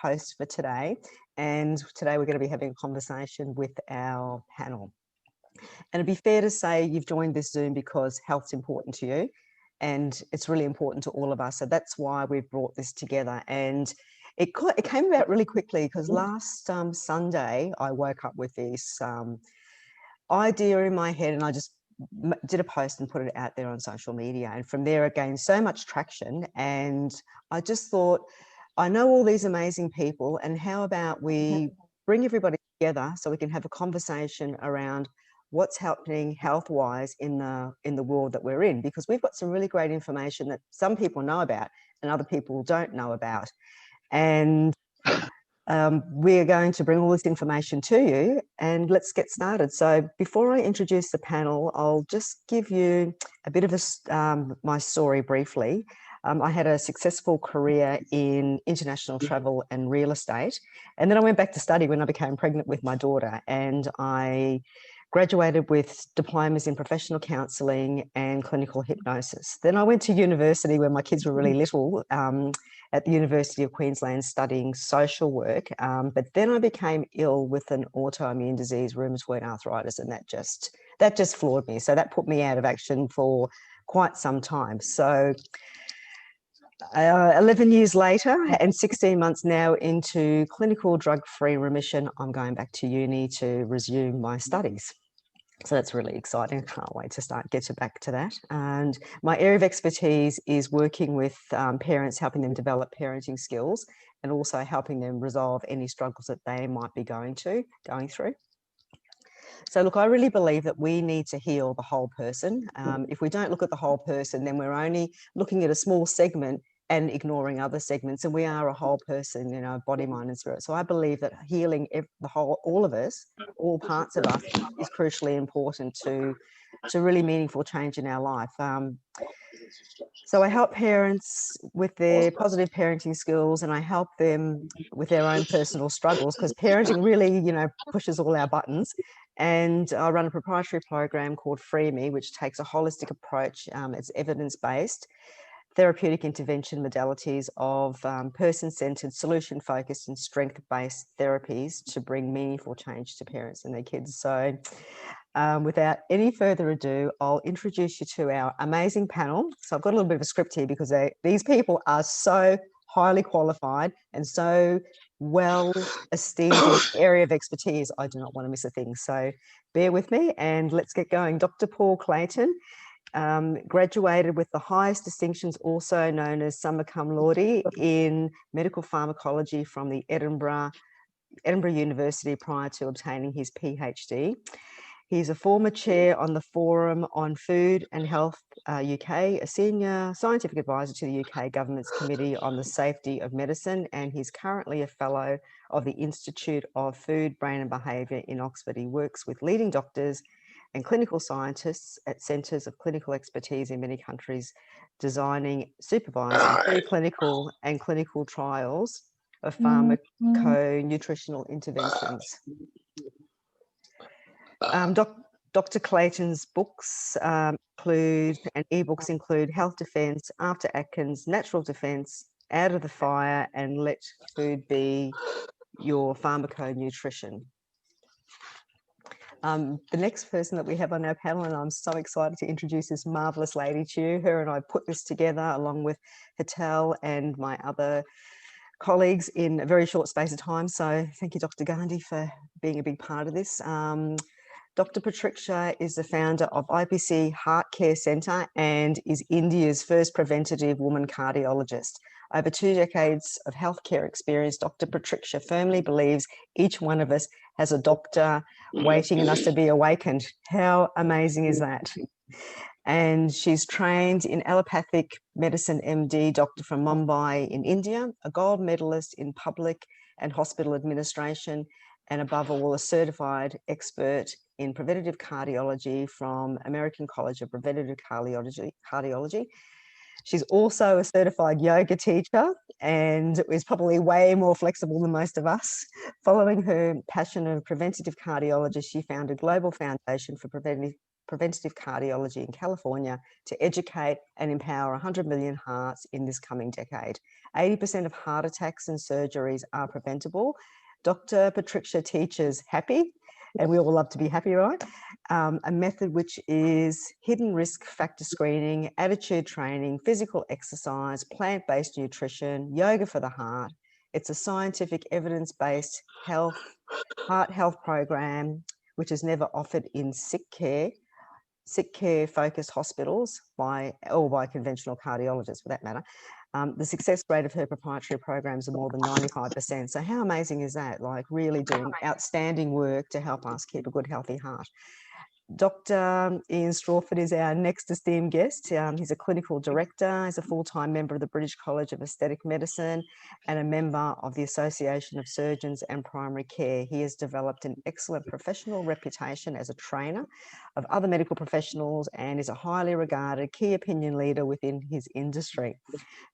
host for today. And today we're going to be having a conversation with our panel. And it'd be fair to say you've joined this Zoom because health's important to you and it's really important to all of us. So that's why we've brought this together. And it came about really quickly because last Sunday I woke up with this idea in my head, and I just did a post and put it out there on social media, and from there it gained so much traction. And I just thought, I know all these amazing people, and how about we bring everybody together so we can have a conversation around what's happening health-wise in the world that we're in, because we've got some really great information that some people know about and other people don't know about. And we're going to bring all this information to you, and let's get started. So before I introduce the panel, I'll just give you a bit of my story briefly. I had a successful career in international travel and real estate, and then I went back to study when I became pregnant with my daughter, and I graduated with diplomas in professional counselling and clinical hypnosis. Then I went to university when my kids were really little, at the University of Queensland, studying social work. But then I became ill with an autoimmune disease, rheumatoid arthritis, and that just floored me. So that put me out of action for quite some time. So 11 years later and 16 months now into clinical drug-free remission, I'm going back to uni to resume my studies. So that's really exciting. I can't wait to get back to that. And my area of expertise is working with parents, helping them develop parenting skills and also helping them resolve any struggles that they might be going through. So look, I really believe that we need to heal the whole person. If we don't look at the whole person, then we're only looking at a small segment and ignoring other segments, and we are a whole person, you know, body, mind and spirit. So I believe that healing all of us, all parts of us, is crucially important to really meaningful change in our life. So I help parents with their positive parenting skills, and I help them with their own personal struggles, because parenting really, you know, pushes all our buttons. And I run a proprietary program called Free Me, which takes a holistic approach. It's evidence-based therapeutic intervention modalities of person-centered, solution-focused and strength-based therapies to bring meaningful change to parents and their kids. So without any further ado, I'll introduce you to our amazing panel. So I've got a little bit of a script here because these people are so highly qualified and so well esteemed in the area of expertise. I do not want to miss a thing. So bear with me and let's get going. Dr. Paul Clayton graduated with the highest distinctions, also known as summa cum laude, in medical pharmacology from the Edinburgh University prior to obtaining his PhD. He's a former chair on the Forum on Food and Health UK, a senior scientific advisor to the UK Government's Committee on the Safety of Medicine, and he's currently a fellow of the Institute of Food, Brain and Behaviour in Oxford. He works with leading doctors and clinical scientists at centres of clinical expertise in many countries, designing, supervising preclinical and clinical trials of pharmaco-nutritional interventions. Dr. Clayton's books include, and ebooks include, Health Defence, After Atkins, Natural Defence, Out of the Fire, and Let Food Be Your Pharmaco-Nutrition. The next person that we have on our panel, and I'm so excited to introduce this marvellous lady to you. Her and I put this together along with Hital and my other colleagues in a very short space of time. So thank you, Dr. Ghandi, for being a big part of this. Dr. Pratiksha is the founder of IPC Heart Care Centre and is India's first preventative woman cardiologist. Over 2 decades of healthcare experience, Dr. Pratiksha firmly believes each one of us has a doctor waiting on us to be awakened. How amazing is that? And she's trained in allopathic medicine MD, doctor from Mumbai in India, a gold medalist in public and hospital administration, and above all, a certified expert in preventative cardiology from American College of Preventative Cardiology. She's also a certified yoga teacher and is probably way more flexible than most of us. Following her passion of preventative cardiology, she founded Global Foundation for Preventative Cardiology in California to educate and empower 100 million hearts in this coming decade. 80% of heart attacks and surgeries are preventable. Dr. Pratiksha teaches happy, and we all love to be happy, right? A method which is hidden risk factor screening, attitude training, physical exercise, plant-based nutrition, yoga for the heart. It's a scientific evidence-based heart health program, which is never offered in sick care focused hospitals by conventional cardiologists for that matter. The success rate of her proprietary programs are more than 95%. So how amazing is that? Like really doing outstanding work to help us keep a good, healthy heart. Dr. Ian Strawford is our next esteemed guest. He's a clinical director, he's a full-time member of the British College of Aesthetic Medicine and a member of the Association of Surgeons and Primary Care. He has developed an excellent professional reputation as a trainer of other medical professionals and is a highly regarded key opinion leader within his industry.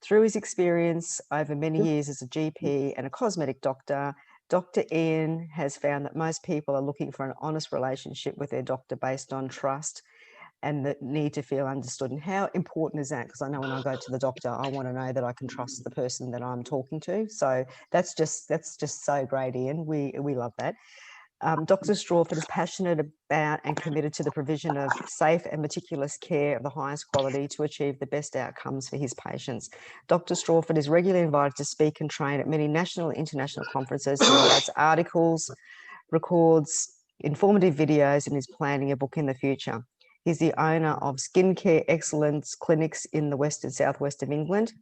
Through his experience over many years as a GP and a cosmetic doctor, Dr. Ian has found that most people are looking for an honest relationship with their doctor based on trust and the need to feel understood. And how important is that? Because I know when I go to the doctor, I want to know that I can trust the person that I'm talking to. So that's just so great, Ian. We love that. Dr. Strawford is passionate about and committed to the provision of safe and meticulous care of the highest quality to achieve the best outcomes for his patients. Dr. Strawford is regularly invited to speak and train at many national and international conferences. He writes articles, records informative videos, and is planning a book in the future. He's the owner of Skincare Excellence Clinics in the west and southwest of England.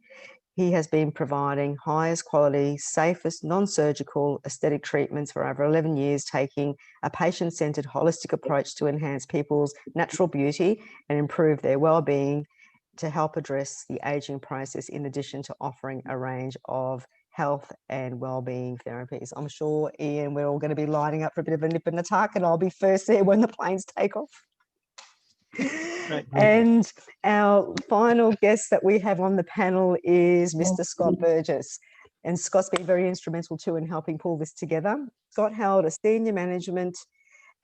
He has been providing highest quality, safest, non-surgical aesthetic treatments for over 11 years, taking a patient-centered holistic approach to enhance people's natural beauty and improve their well-being to help address the aging process, in addition to offering a range of health and well-being therapies. I'm sure, Ian, we're all going to be lining up for a bit of a nip and a tuck, and I'll be first there when the planes take off. And our final guest that we have on the panel is Mr. Scott Burgess. And Scott's been very instrumental too in helping pull this together. Scott held a senior management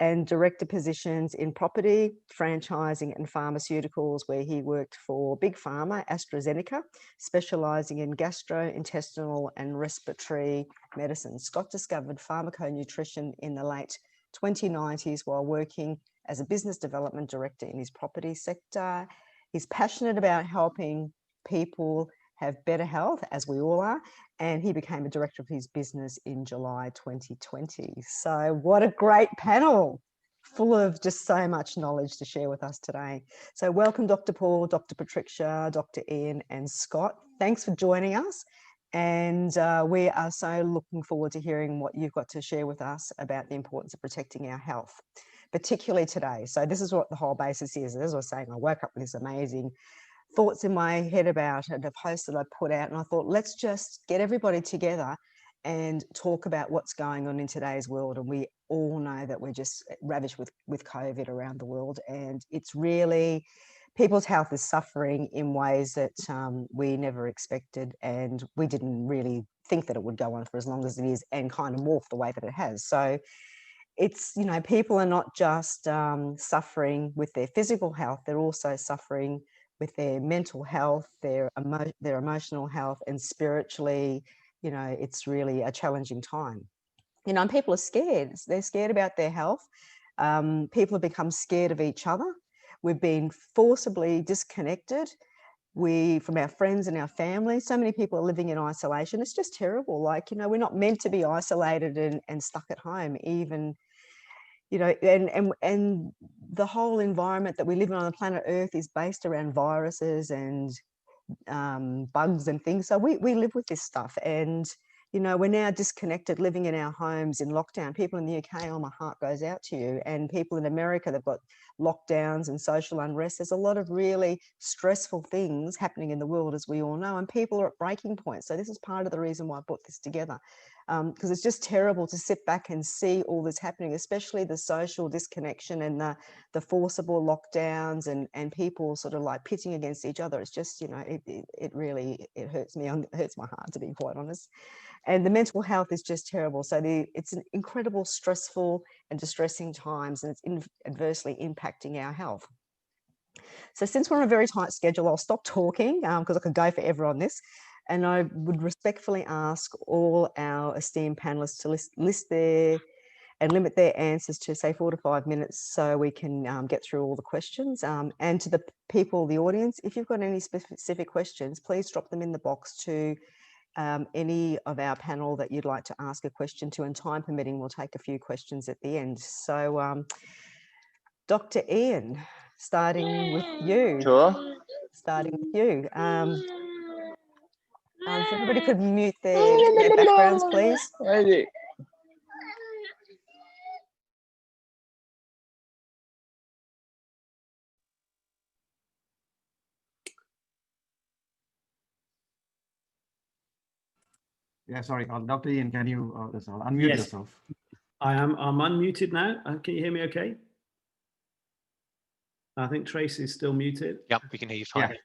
and director positions in property, franchising and pharmaceuticals, where he worked for Big Pharma, AstraZeneca, specialising in gastrointestinal and respiratory medicine. Scott discovered pharmaconutrition in the late 2090s while working as a business development director in his property sector. He's passionate about helping people have better health, as we all are, and he became a director of his business in July 2020. So what a great panel, full of just so much knowledge to share with us today. So welcome, Dr. Paul, Dr. Pratiksha, Dr. Ian and Scott. Thanks for joining us. And we are so looking forward to hearing what you've got to share with us about the importance of protecting our health, particularly today. So this is what the whole basis is. As I was saying, I woke up with this amazing thoughts in my head about a post that I put out, and I thought, let's just get everybody together and talk about what's going on in today's world. And we all know that we're just ravaged with COVID around the world, and it's really, people's health is suffering in ways that we never expected, and we didn't really think that it would go on for as long as it is and kind of morph the way that it has. So it's, you know, people are not just suffering with their physical health, they're also suffering with their mental health, their emotional health, and spiritually, you know, it's really a challenging time. You know, and people are scared. They're scared about their health. People have become scared of each other. We've been forcibly disconnected from our friends and our family. So many people are living in isolation. It's just terrible. Like, you know, we're not meant to be isolated and stuck at home, even, you know, and the whole environment that we live in on the planet Earth is based around viruses and bugs and things. So we live with this stuff, and, you know, we're now disconnected, living in our homes in lockdown. People in the UK, oh, my heart goes out to you. And people in America, they've got lockdowns and social unrest. There's a lot of really stressful things happening in the world, as we all know, and people are at breaking points. So this is part of the reason why I put this together, because it's just terrible to sit back and see all this happening, especially the social disconnection and the forcible lockdowns and people sort of like pitting against each other. It's just, you know, it really hurts me. It hurts my heart, to be quite honest. And the mental health is just terrible. So it's an incredible stressful and distressing times, and it's adversely impacting our health. So since we're on a very tight schedule, I'll stop talking because I could go forever on this. And I would respectfully ask all our esteemed panelists to list their and limit their answers to say 4 to 5 minutes so we can get through all the questions. And to the people, the audience, if you've got any specific questions, please drop them in the box to any of our panel that you'd like to ask a question to, and time permitting, we'll take a few questions at the end. So Dr. Ian, starting with you. Sure. Starting with you. If everybody could mute their backgrounds, please. Ready. Yeah, sorry, Dr. Ian, can you unmute yourself? I'm unmuted now. Can you hear me okay? I think Tracie is still muted. Yep, we can hear you fine. Yeah.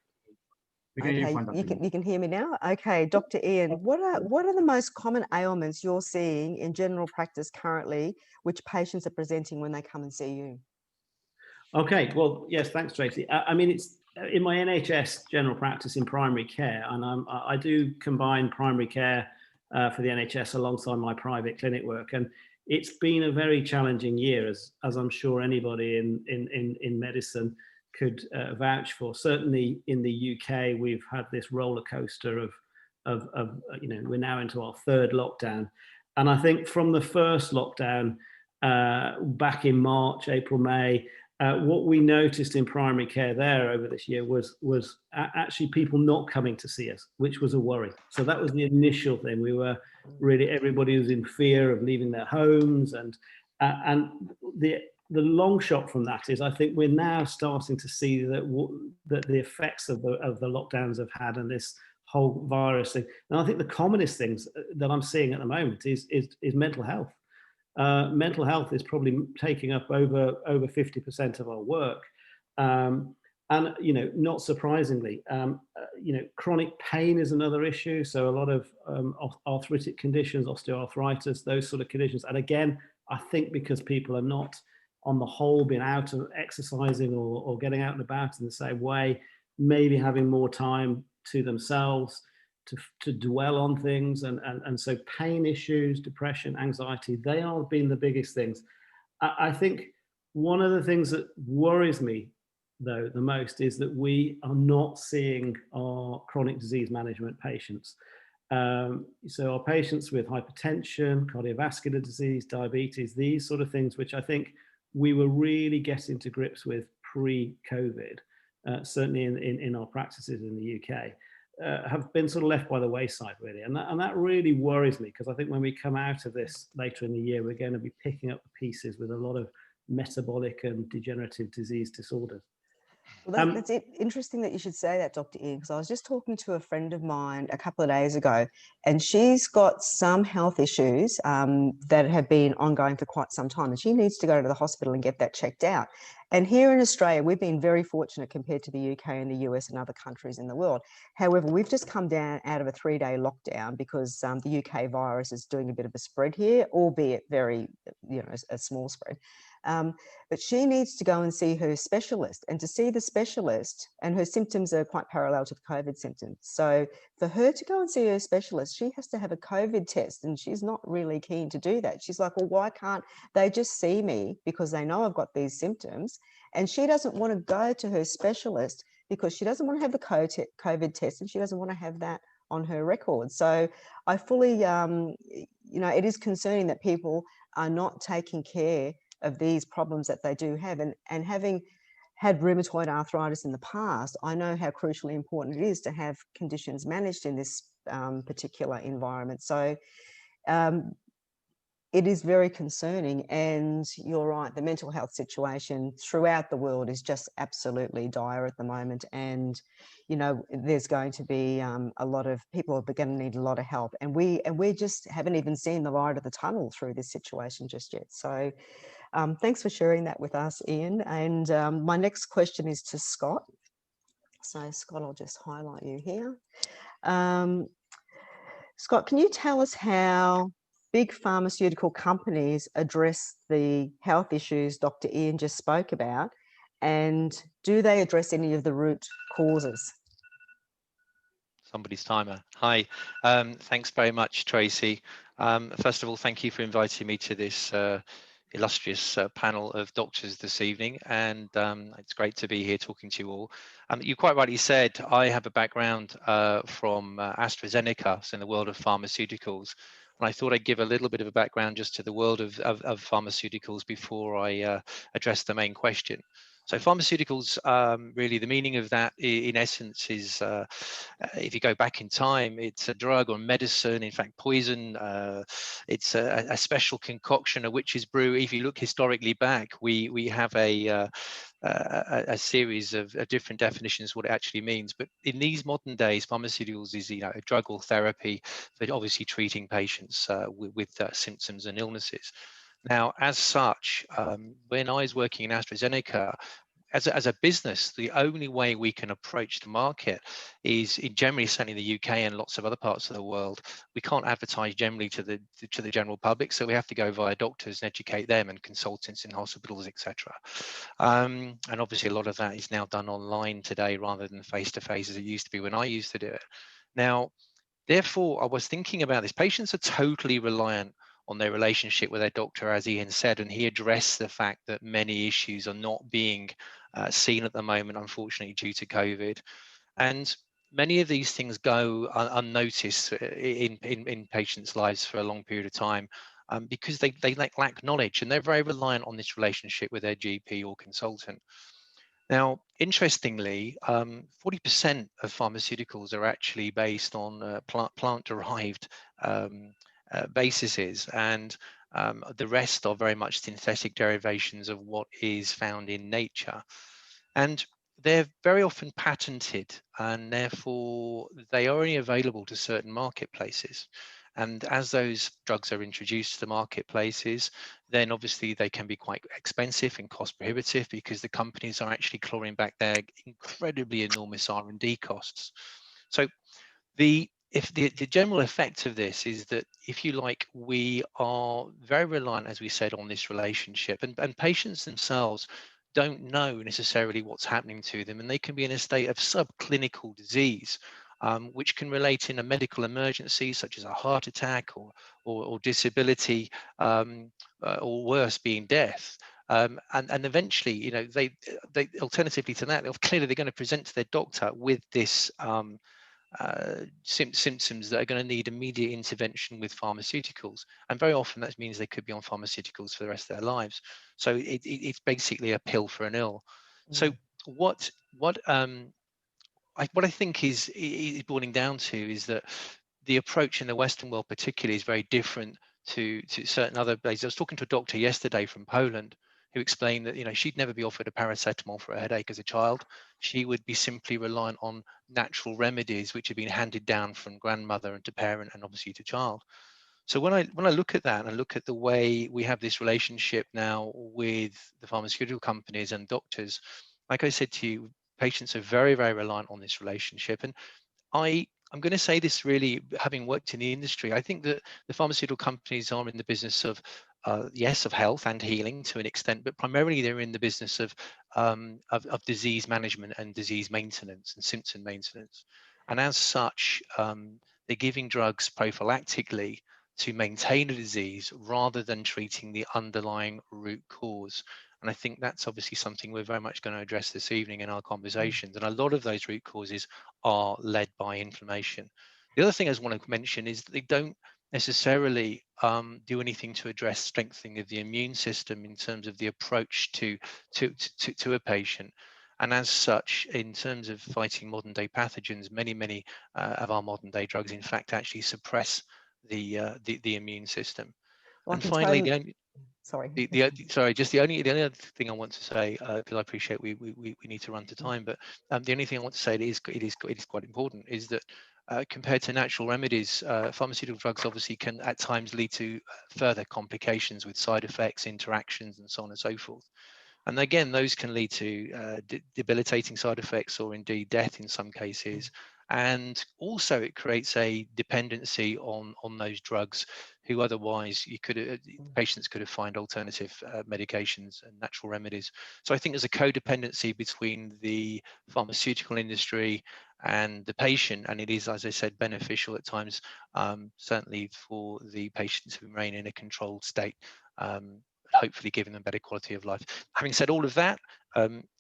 We can hear you fine, you can hear me now? Okay, Dr. Ian, what are the most common ailments you're seeing in general practice currently, which patients are presenting when they come and see you? Okay, well, yes, thanks, Tracie. I mean, it's in my NHS general practice in primary care, and I do combine primary care for the NHS alongside my private clinic work, and it's been a very challenging year, as I'm sure anybody in medicine could vouch for. Certainly in the UK, we've had this roller coaster of we're now into our third lockdown, and I think from the first lockdown back in March, April, May. What we noticed in primary care there over this year was actually people not coming to see us, which was a worry. So that was the initial thing. We were really, everybody was in fear of leaving their homes, and the long shot from that is I think we're now starting to see that the effects of the lockdowns have had and this whole virus thing. And I think the commonest things that I'm seeing at the moment is mental health. Mental health is probably taking up over 50% of our work, and not surprisingly, chronic pain is another issue. So a lot of arthritic conditions, osteoarthritis, those sort of conditions. And again, I think because people are not, on the whole, been out and exercising or getting out and about in the same way, maybe having more time to themselves. To dwell on things, and so pain issues, depression, anxiety, they are being the biggest things. I think one of the things that worries me, though, the most is that we are not seeing our chronic disease management patients. So our patients with hypertension, cardiovascular disease, diabetes, these sort of things, which I think we were really getting to grips with pre-COVID, certainly in our practices in the UK. Have been sort of left by the wayside, really, and that really worries me, because I think when we come out of this later in the year, we're going to be picking up the pieces with a lot of metabolic and degenerative disease disorders. Well, that's interesting that you should say that, Dr. Ian, because I was just talking to a friend of mine a couple of days ago, and she's got some health issues that have been ongoing for quite some time, and she needs to go to the hospital and get that checked out. And here in Australia, we've been very fortunate compared to the UK and the US and other countries in the world. However, we've just come down out of a 3-day lockdown because the UK virus is doing a bit of a spread here, albeit very, a small spread. But she needs to go and see her specialist, and to see the specialist, and her symptoms are quite parallel to the COVID symptoms. So for her to go and see her specialist, she has to have a COVID test, and she's not really keen to do that. She's like, well, why can't they just see me because they know I've got these symptoms? And she doesn't want to go to her specialist because she doesn't want to have the COVID test, and she doesn't want to have that on her record. So I fully, it is concerning that people are not taking care of these problems that they do have, and having had rheumatoid arthritis in the past, I know how crucially important it is to have conditions managed in this particular environment. So it is very concerning, and you're right, the mental health situation throughout the world is just absolutely dire at the moment, and there's going to be a lot of people are going to need a lot of help, and we just haven't even seen the light of the tunnel through this situation just yet. So thanks for sharing that with us, Ian. And my next question is to Scott. So Scott, I'll just highlight you here. Scott, can you tell us how big pharmaceutical companies address the health issues Dr. Ian just spoke about, and do they address any of the root causes? somebody's timer. Hi, thanks very much, Tracie. First of all, thank you for inviting me to this illustrious panel of doctors this evening, and it's great to be here talking to you all. You quite rightly said I have a background from AstraZeneca, so in the world of pharmaceuticals, and I thought I'd give a little bit of a background just to the world of pharmaceuticals before I address the main question. So pharmaceuticals, really the meaning of that in essence is, if you go back in time, it's a drug or medicine, in fact poison, it's a special concoction, a witch's brew. If you look historically back, we have a series of different definitions what it actually means. But in these modern days, pharmaceuticals is a drug or therapy for obviously treating patients with symptoms and illnesses. Now, as such, when I was working in AstraZeneca, as a business, the only way we can approach the market is generally, certainly in the UK and lots of other parts of the world, we can't advertise generally to the general public, so we have to go via doctors and educate them and consultants in hospitals, etc. And obviously a lot of that is now done online today rather than face to face as it used to be when I used to do it. Now, therefore, I was thinking about this. Patients are totally reliant on their relationship with their doctor, as Ian said, and he addressed the fact that many issues are not being seen at the moment, unfortunately, due to COVID. And many of these things go unnoticed in patients' lives for a long period of time because they lack knowledge, and they're very reliant on this relationship with their GP or consultant. Now, interestingly, 40% of pharmaceuticals are actually based on plant-derived bases, and the rest are very much synthetic derivations of what is found in nature. And they're very often patented, and therefore they are only available to certain marketplaces. And as those drugs are introduced to the marketplaces, then obviously they can be quite expensive and cost prohibitive because the companies are actually clawing back their incredibly enormous R&D costs. So the general effect of this is that, if you like, we are very reliant, as we said, on this relationship, and patients themselves don't know necessarily what's happening to them, and they can be in a state of subclinical disease, which can relate in a medical emergency such as a heart attack or disability, or worse, being death. And eventually, they alternatively to that, clearly they're going to present to their doctor with this symptoms that are going to need immediate intervention with pharmaceuticals, and very often that means they could be on pharmaceuticals for the rest of their lives. So it's basically a pill for an ill. So what I think is boiling down to is that the approach in the Western world particularly is very different to certain other places. I was talking to a doctor yesterday from Poland who explained that she'd never be offered a paracetamol for a headache as a child. She would be simply reliant on natural remedies which have been handed down from grandmother and to parent and obviously to child. So when I look at that and I look at the way we have this relationship now with the pharmaceutical companies and doctors, like I said to you, patients are very, very reliant on this relationship. And I'm going to say this really, having worked in the industry, I think that the pharmaceutical companies are in the business of, yes, of health and healing to an extent, but primarily they're in the business of disease management and disease maintenance and symptom maintenance. And as such, they're giving drugs prophylactically to maintain a disease rather than treating the underlying root cause. And I think that's obviously something we're very much going to address this evening in our conversations. And a lot of those root causes are led by inflammation. The other thing I just want to mention is that they don't necessarily do anything to address strengthening of the immune system in terms of the approach to a patient. And as such, in terms of fighting modern day pathogens, many of our modern day drugs, in fact, actually suppress the immune system. Well, and finally, sorry. The only other thing I want to say, because I appreciate we need to run to time, but the only thing I want to say that it is quite important is that compared to natural remedies, pharmaceutical drugs obviously can at times lead to further complications with side effects, interactions, and so on and so forth. And again, those can lead to debilitating side effects or indeed death in some cases. and also it creates a dependency on those drugs, who otherwise patients could have found alternative medications and natural remedies. So I think there's a codependency between the pharmaceutical industry and the patient, and it is, as I said, beneficial at times, certainly for the patients who remain in a controlled state, hopefully giving them better quality of life. Having said all of that,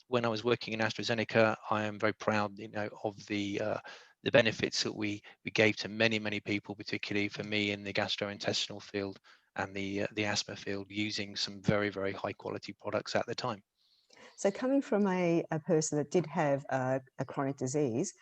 when I was working in AstraZeneca, I am very proud, of the benefits that we gave to many people, particularly for me in the gastrointestinal field and the asthma field, using some very high quality products at the time. So coming from a person that did have a chronic disease,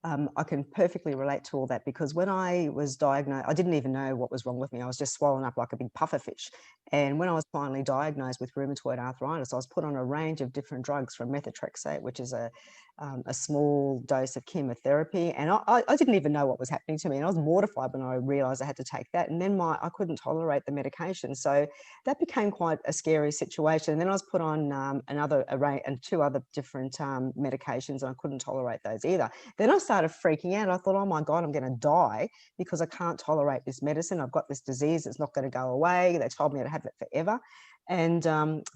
I can perfectly relate to all that, because when I was diagnosed, I didn't even know what was wrong with me. I was just swollen up like a big puffer fish. And when I was finally diagnosed with rheumatoid arthritis, I was put on a range of different drugs, from methotrexate, which is a small dose of chemotherapy. And I didn't even know what was happening to me. And I was mortified when I realized I had to take that. And then I couldn't tolerate the medication. So that became quite a scary situation. And then I was put on two other different medications, and I couldn't tolerate those either. Then I started freaking out. I thought, oh my God, I'm going to die because I can't tolerate this medicine. I've got this disease. It's not going to go away. They told me I'd have it forever. And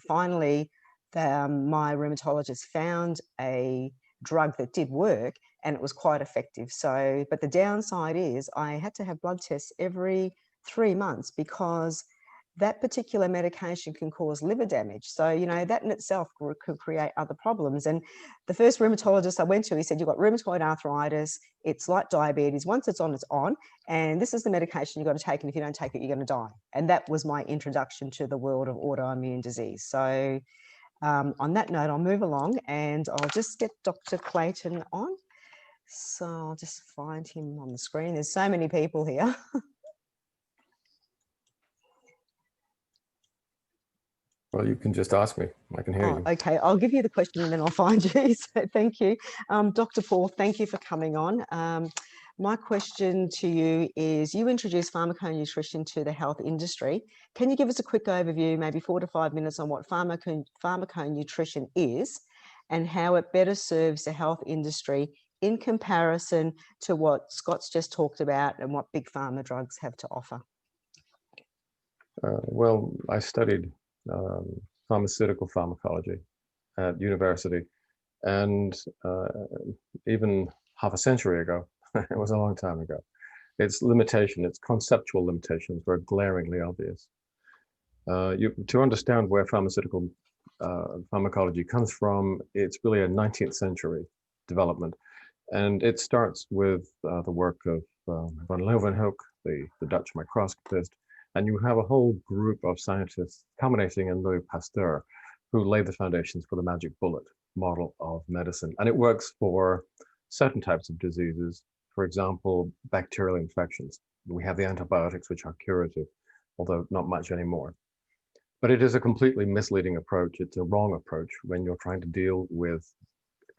finally, my rheumatologist found a drug that did work, and it was quite effective. So, but the downside is I had to have blood tests every 3 months, because that particular medication can cause liver damage. So, that in itself could create other problems. And the first rheumatologist I went to, he said, you've got rheumatoid arthritis. It's like diabetes. Once it's on. And this is the medication you've got to take. And if you don't take it, you're going to die. And that was my introduction to the world of autoimmune disease. So on that note, I'll move along, and I'll just get Dr. Clayton on. So I'll just find him on the screen. There's so many people here. Well, you can just ask me. I can hear you. Okay, I'll give you the question and then I'll find you. So thank you. Dr. Paul, thank you for coming on. My question to you is, you introduced pharmaconutrition to the health industry. Can you give us a quick overview, maybe 4 to 5 minutes, on what pharmaconutrition is and how it better serves the health industry in comparison to what Scott's just talked about and what big pharma drugs have to offer? Well, I studied pharmaceutical pharmacology at university, and even half a century ago, it was a long time ago, its conceptual limitations were glaringly obvious. To understand where pharmaceutical pharmacology comes from, it's really a 19th century development, and it starts with the work of von Leeuwenhoek, the Dutch microscopist. And you have a whole group of scientists culminating in Louis Pasteur, who laid the foundations for the magic bullet model of medicine. And it works for certain types of diseases. For example, bacterial infections. We have the antibiotics, which are curative, although not much anymore. But it is a completely misleading approach. It's a wrong approach when you're trying to deal with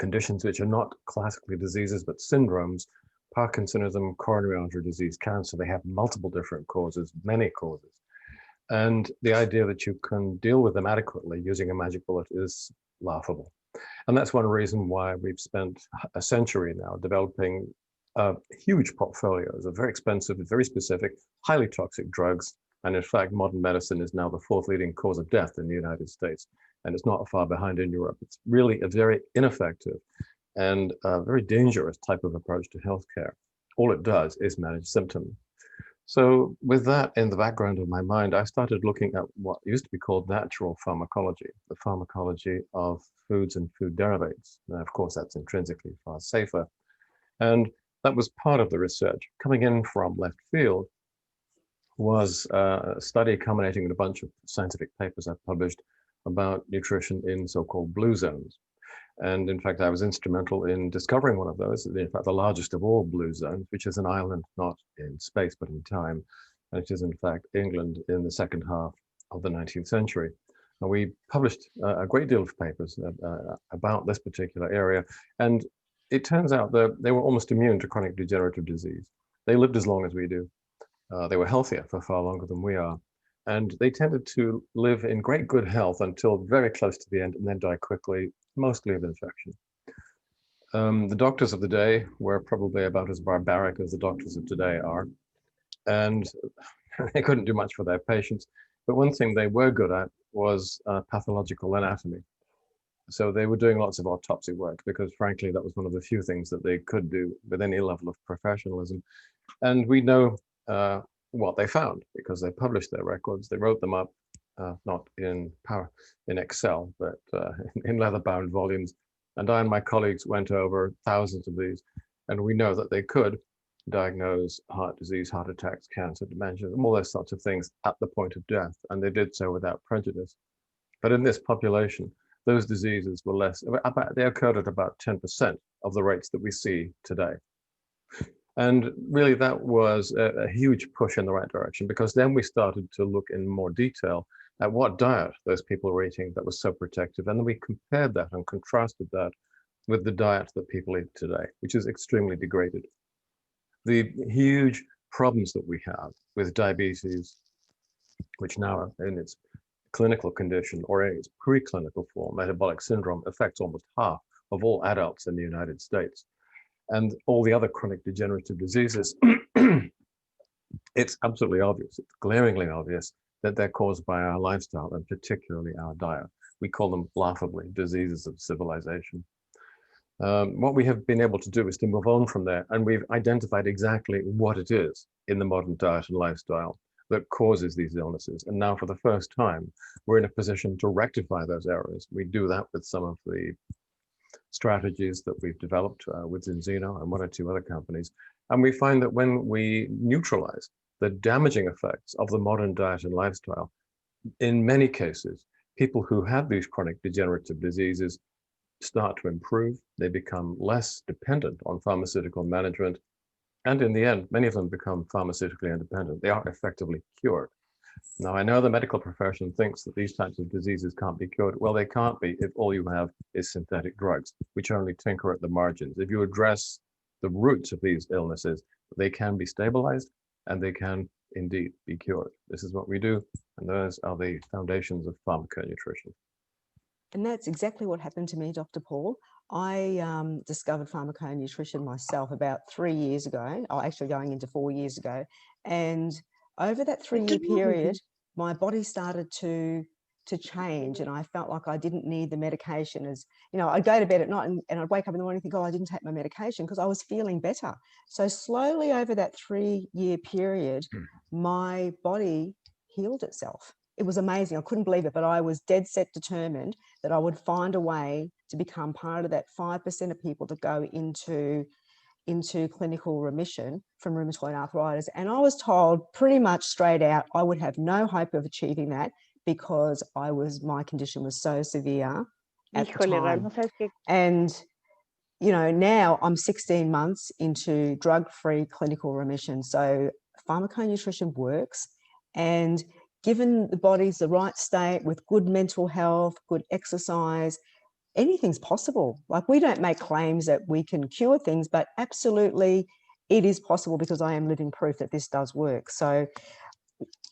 conditions which are not classically diseases, but syndromes. Parkinsonism, coronary artery disease, cancer, they have multiple different causes, many causes. And the idea that you can deal with them adequately using a magic bullet is laughable. And that's one reason why we've spent a century now developing huge portfolios of very expensive, very specific, highly toxic drugs. And in fact, modern medicine is now the 4th leading cause of death in the United States. And it's not far behind in Europe. It's really a very ineffective and a very dangerous type of approach to healthcare. All it does is manage symptoms. So with that in the background of my mind, I started looking at what used to be called natural pharmacology, the pharmacology of foods and food derivatives. Now, of course, that's intrinsically far safer. And that was part of the research. Coming in from left field was a study culminating in a bunch of scientific papers I published about nutrition in so-called blue zones. And in fact, I was instrumental in discovering one of those, in fact, the largest of all blue zones, which is an island, not in space, but in time. And it is, in fact, England in the second half of the 19th century. And we published a great deal of papers about this particular area. And it turns out that they were almost immune to chronic degenerative disease. They lived as long as we do. They were healthier for far longer than we are. And they tended to live in great good health until very close to the end and then die quickly, mostly of infection. The doctors of the day were probably about as barbaric as the doctors of today are, and they couldn't do much for their patients. But one thing they were good at was pathological anatomy. So they were doing lots of autopsy work because, frankly, that was one of the few things that they could do with any level of professionalism. And we know what they found because they published their records. They wrote them up, not in Excel, but in leather-bound volumes. And I and my colleagues went over thousands of these, and we know that they could diagnose heart disease, heart attacks, cancer, dementia, all those sorts of things at the point of death, and they did so without prejudice. But in this population, those diseases were less, they occurred at about 10% of the rates that we see today. And really that was a huge push in the right direction, because then we started to look in more detail at what diet those people were eating that was so protective. And then we compared that and contrasted that with the diet that people eat today, which is extremely degraded. The huge problems that we have with diabetes, which now in its clinical condition or in its preclinical form, metabolic syndrome, affects almost half of all adults in the United States. And all the other chronic degenerative diseases, it's absolutely obvious, it's glaringly obvious that they're caused by our lifestyle and particularly our diet. We call them laughably diseases of civilization. What we have been able to do is to move on from there, and we've identified exactly what it is in the modern diet and lifestyle that causes these illnesses. And now for the first time, we're in a position to rectify those errors. We do that with some of the strategies that we've developed with Zinzino and one or two other companies. And we find that when we neutralize the damaging effects of the modern diet and lifestyle, in many cases, people who have these chronic degenerative diseases start to improve. They become less dependent on pharmaceutical management. And in the end, many of them become pharmaceutically independent. They are effectively cured. Now, I know the medical profession thinks that these types of diseases can't be cured. Well, they can't be if all you have is synthetic drugs, which only tinker at the margins. If you address the roots of these illnesses, they can be stabilized and they can indeed be cured. This is what we do, and those are the foundations of pharmaconutrition. And that's exactly what happened to me, Dr. Paul. I discovered pharmaconutrition myself about 3 years ago, or actually going into 4 years ago. And over that 3-year period, my body started to change, and I felt like I didn't need the medication. As you know, I'd go to bed at night and I'd wake up in the morning and think, oh, I didn't take my medication, because I was feeling better. So slowly over that 3-year period, my body healed itself. It was amazing. I couldn't believe it, but I was dead set determined that I would find a way to become part of that 5% of people to go into clinical remission from rheumatoid arthritis. And I was told pretty much straight out I would have no hope of achieving that because my condition was so severe at the time. And you know, now I'm 16 months into drug-free clinical remission. So pharmaconutrition works, and given the body's the right state with good mental health, good exercise, anything's possible. Like, we don't make claims that we can cure things, but absolutely it is possible, because I am living proof that this does work. So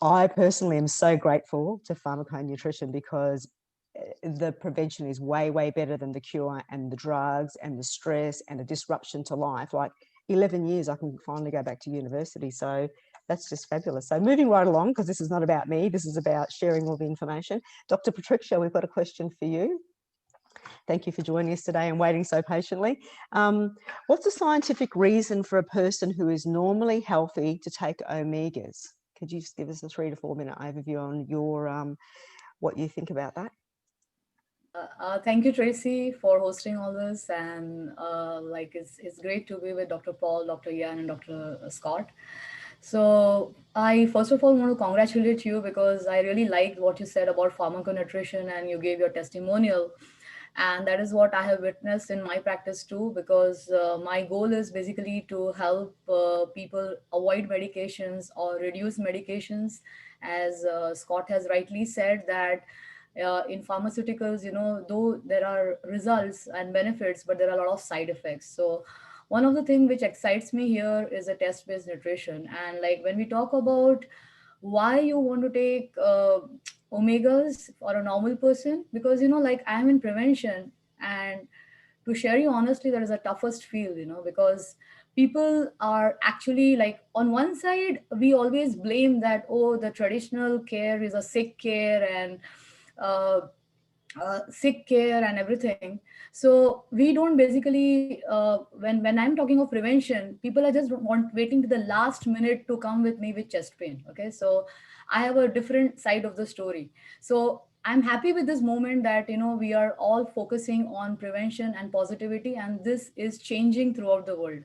I personally am so grateful to pharmaconutrition, because the prevention is way, way better than the cure and the drugs and the stress and the disruption to life. Like 11 years, I can finally go back to university. So that's just fabulous. So moving right along, because this is not about me, this is about sharing all the information. Dr. Pratiksha, we've got a question for you. Thank you for joining us today and waiting so patiently. What's the scientific reason for a person who is normally healthy to take omegas? Could you just give us a 3 to 4 minute overview on your what you think about that? Thank you, Tracie, for hosting all this, and it's great to be with Dr. Paul, Dr. Ian, and Dr. Scott. So I first of all want to congratulate you, because I really liked what you said about pharmaconutrition, and you gave your testimonial. And that is what I have witnessed in my practice too, because my goal is basically to help people avoid medications or reduce medications. As Scott has rightly said, that in pharmaceuticals, you know, though there are results and benefits, but there are a lot of side effects. So one of the things which excites me here is a test-based nutrition. And like when we talk about why you want to take omegas for a normal person, because, you know, like I'm in prevention, and to share you honestly, that is the toughest field, because people are actually like, on one side, we always blame that, oh, the traditional care is a sick care and uh, sick care and everything. So we don't basically, when I'm talking of prevention, people are just waiting to the last minute to come with me with chest pain. Okay, so I have a different side of the story. So I'm happy with this moment that we are all focusing on prevention and positivity, and this is changing throughout the world.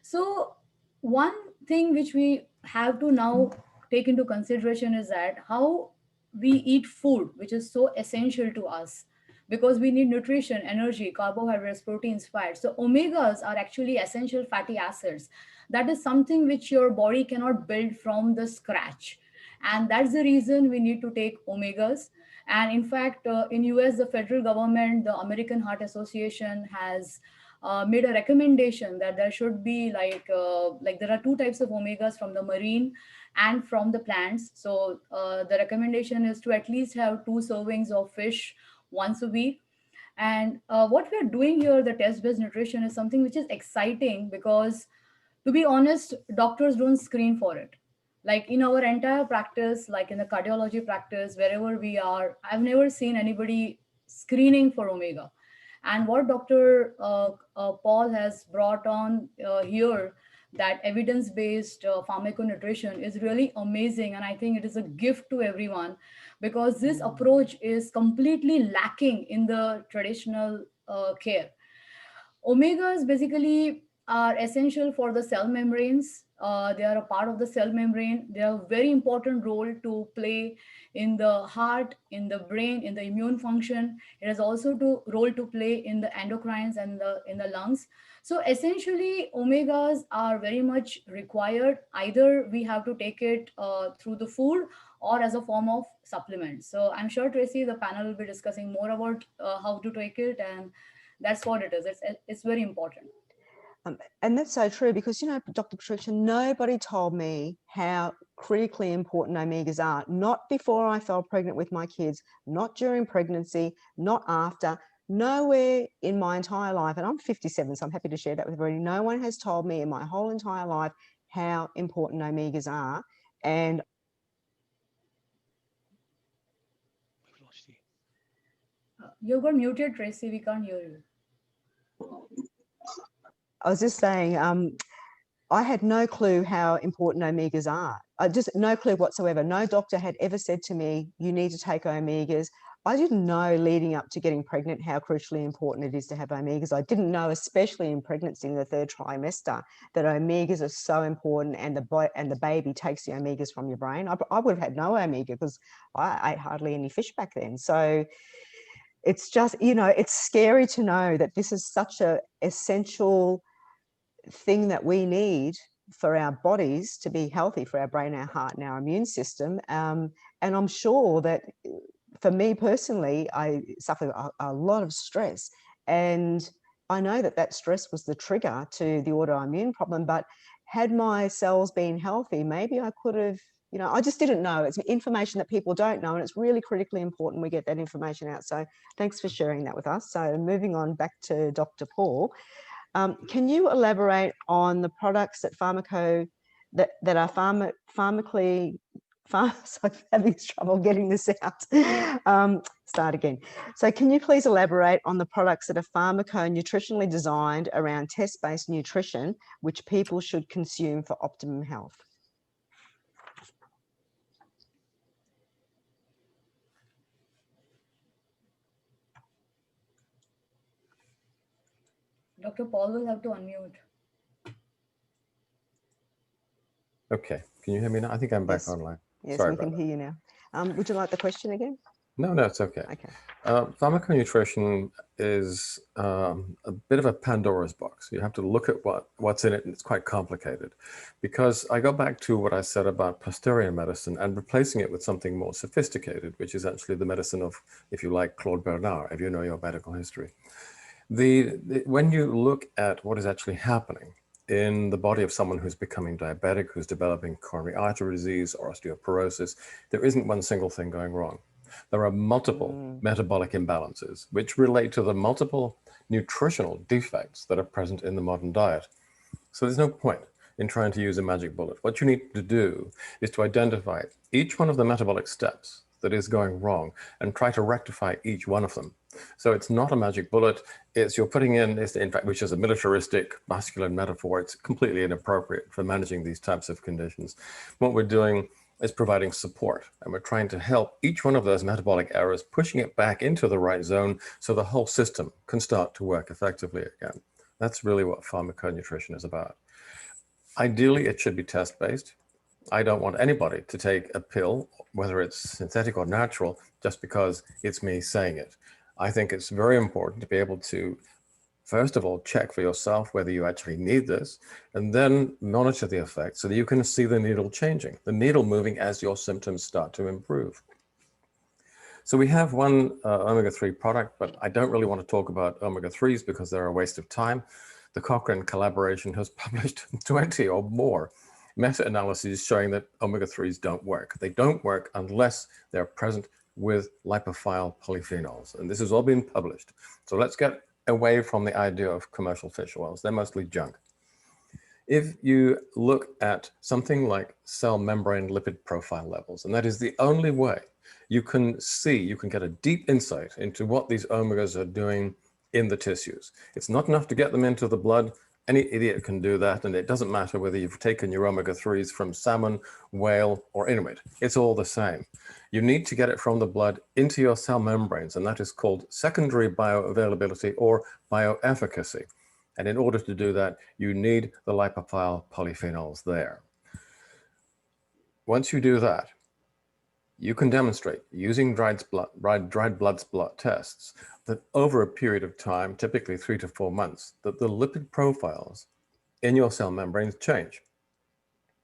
So one thing which we have to now take into consideration is that how we eat food, which is so essential to us, because we need nutrition, energy, carbohydrates, proteins, fats. So omegas are actually essential fatty acids. That is something which your body cannot build from the scratch. And that's the reason we need to take omegas. And in fact, in US, the federal government, the American Heart Association has made a recommendation that there should be like there are two types of omegas, from the marine and from the plants. So the recommendation is to at least have 2 servings of fish once a week. And what we're doing here, the test-based nutrition, is something which is exciting because, to be honest, doctors don't screen for it. Like in our entire practice, like in the cardiology practice, wherever we are, I've never seen anybody screening for omega. And what Dr. Paul has brought on here, that evidence-based pharmaconutrition, is really amazing. And I think it is a gift to everyone, because this approach is completely lacking in the traditional care. Omegas basically are essential for the cell membranes. They are a part of the cell membrane. They have a very important role to play in the heart, in the brain, in the immune function. It has also to role to play in the endocrines and in the lungs. So essentially, omegas are very much required. Either we have to take it through the food or as a form of supplement. So I'm sure, Tracie, the panel will be discussing more about how to take it, and that's what it is. It's very important. And that's so true, because, Dr. Pratiksha, nobody told me how critically important omegas are. Not before I fell pregnant with my kids, not during pregnancy, not after, nowhere in my entire life. And I'm 57, so I'm happy to share that with everybody. No one has told me in my whole entire life how important omegas are. And We've lost you. You got muted, Tracie. We can't hear you. I was just saying, I had no clue how important omegas are. I just no clue whatsoever. No doctor had ever said to me, you need to take omegas. I didn't know leading up to getting pregnant how crucially important it is to have omegas. I didn't know, especially in pregnancy in the 3rd trimester, that omegas are so important, and the baby takes the omegas from your brain. I would have had no omega because I ate hardly any fish back then. So it's just, it's scary to know that this is such an essential thing that we need for our bodies to be healthy, for our brain, our heart, and our immune system. And I'm sure that for me personally, I suffered a lot of stress, and I know that stress was the trigger to the autoimmune problem. But had my cells been healthy, maybe I could have, I just didn't know. It's information that people don't know, and it's really critically important we get that information out. So thanks for sharing that with us. So moving on back to Dr. Paul. Can you elaborate on the products that that are pharmacally, so I'm having trouble getting this out. Start again. So can you please elaborate on the products that are pharmaco-nutritionally designed around test-based nutrition, which people should consume for optimum health? Dr. Paul will have to unmute. Okay, can you hear me now? I think I'm back online. Yes, Sorry we can hear you now. Would you like the question again? No, it's okay. Okay. Pharmaconutrition is a bit of a Pandora's box. You have to look at what's in it, and it's quite complicated. Because I go back to what I said about posterior medicine and replacing it with something more sophisticated, which is actually the medicine of, if you like, Claude Bernard, if you know your medical history. When you look at what is actually happening in the body of someone who's becoming diabetic, who's developing coronary artery disease or osteoporosis, there isn't one single thing going wrong. There are multiple metabolic imbalances which relate to the multiple nutritional defects that are present in the modern diet. So there's no point in trying to use a magic bullet. What you need to do is to identify each one of the metabolic steps that is going wrong and try to rectify each one of them. So it's not a magic bullet, it's you're putting in, in fact, which is a militaristic, masculine metaphor. It's completely inappropriate for managing these types of conditions. What we're doing is providing support, and we're trying to help each one of those metabolic errors, pushing it back into the right zone so the whole system can start to work effectively again. That's really what pharmaconutrition is about. Ideally, it should be test-based. I don't want anybody to take a pill, whether it's synthetic or natural, just because it's me saying it. I think it's very important to be able to, first of all, check for yourself whether you actually need this, and then monitor the effect so that you can see the needle changing, the needle moving as your symptoms start to improve. So we have one omega-3 product, but I don't really want to talk about omega-3s because they're a waste of time. The Cochrane collaboration has published 20 or more meta-analyses showing that omega-3s don't work. They don't work unless they're present with lipophile polyphenols. And this has all been published. So let's get away from the idea of commercial fish oils. They're mostly junk. If you look at something like cell membrane lipid profile levels, and that is the only way you can see, you can get a deep insight into what these omegas are doing in the tissues. It's not enough to get them into the blood. Any idiot can do that, and it doesn't matter whether you've taken your omega-3s from salmon, whale, or Inuit. It's all the same. You need to get it from the blood into your cell membranes, and that is called secondary bioavailability or bioefficacy. And in order to do that, you need the lipophile polyphenols there. Once you do that, you can demonstrate using dried blood spot tests that over a period of time, typically 3 to 4 months, that the lipid profiles in your cell membranes change.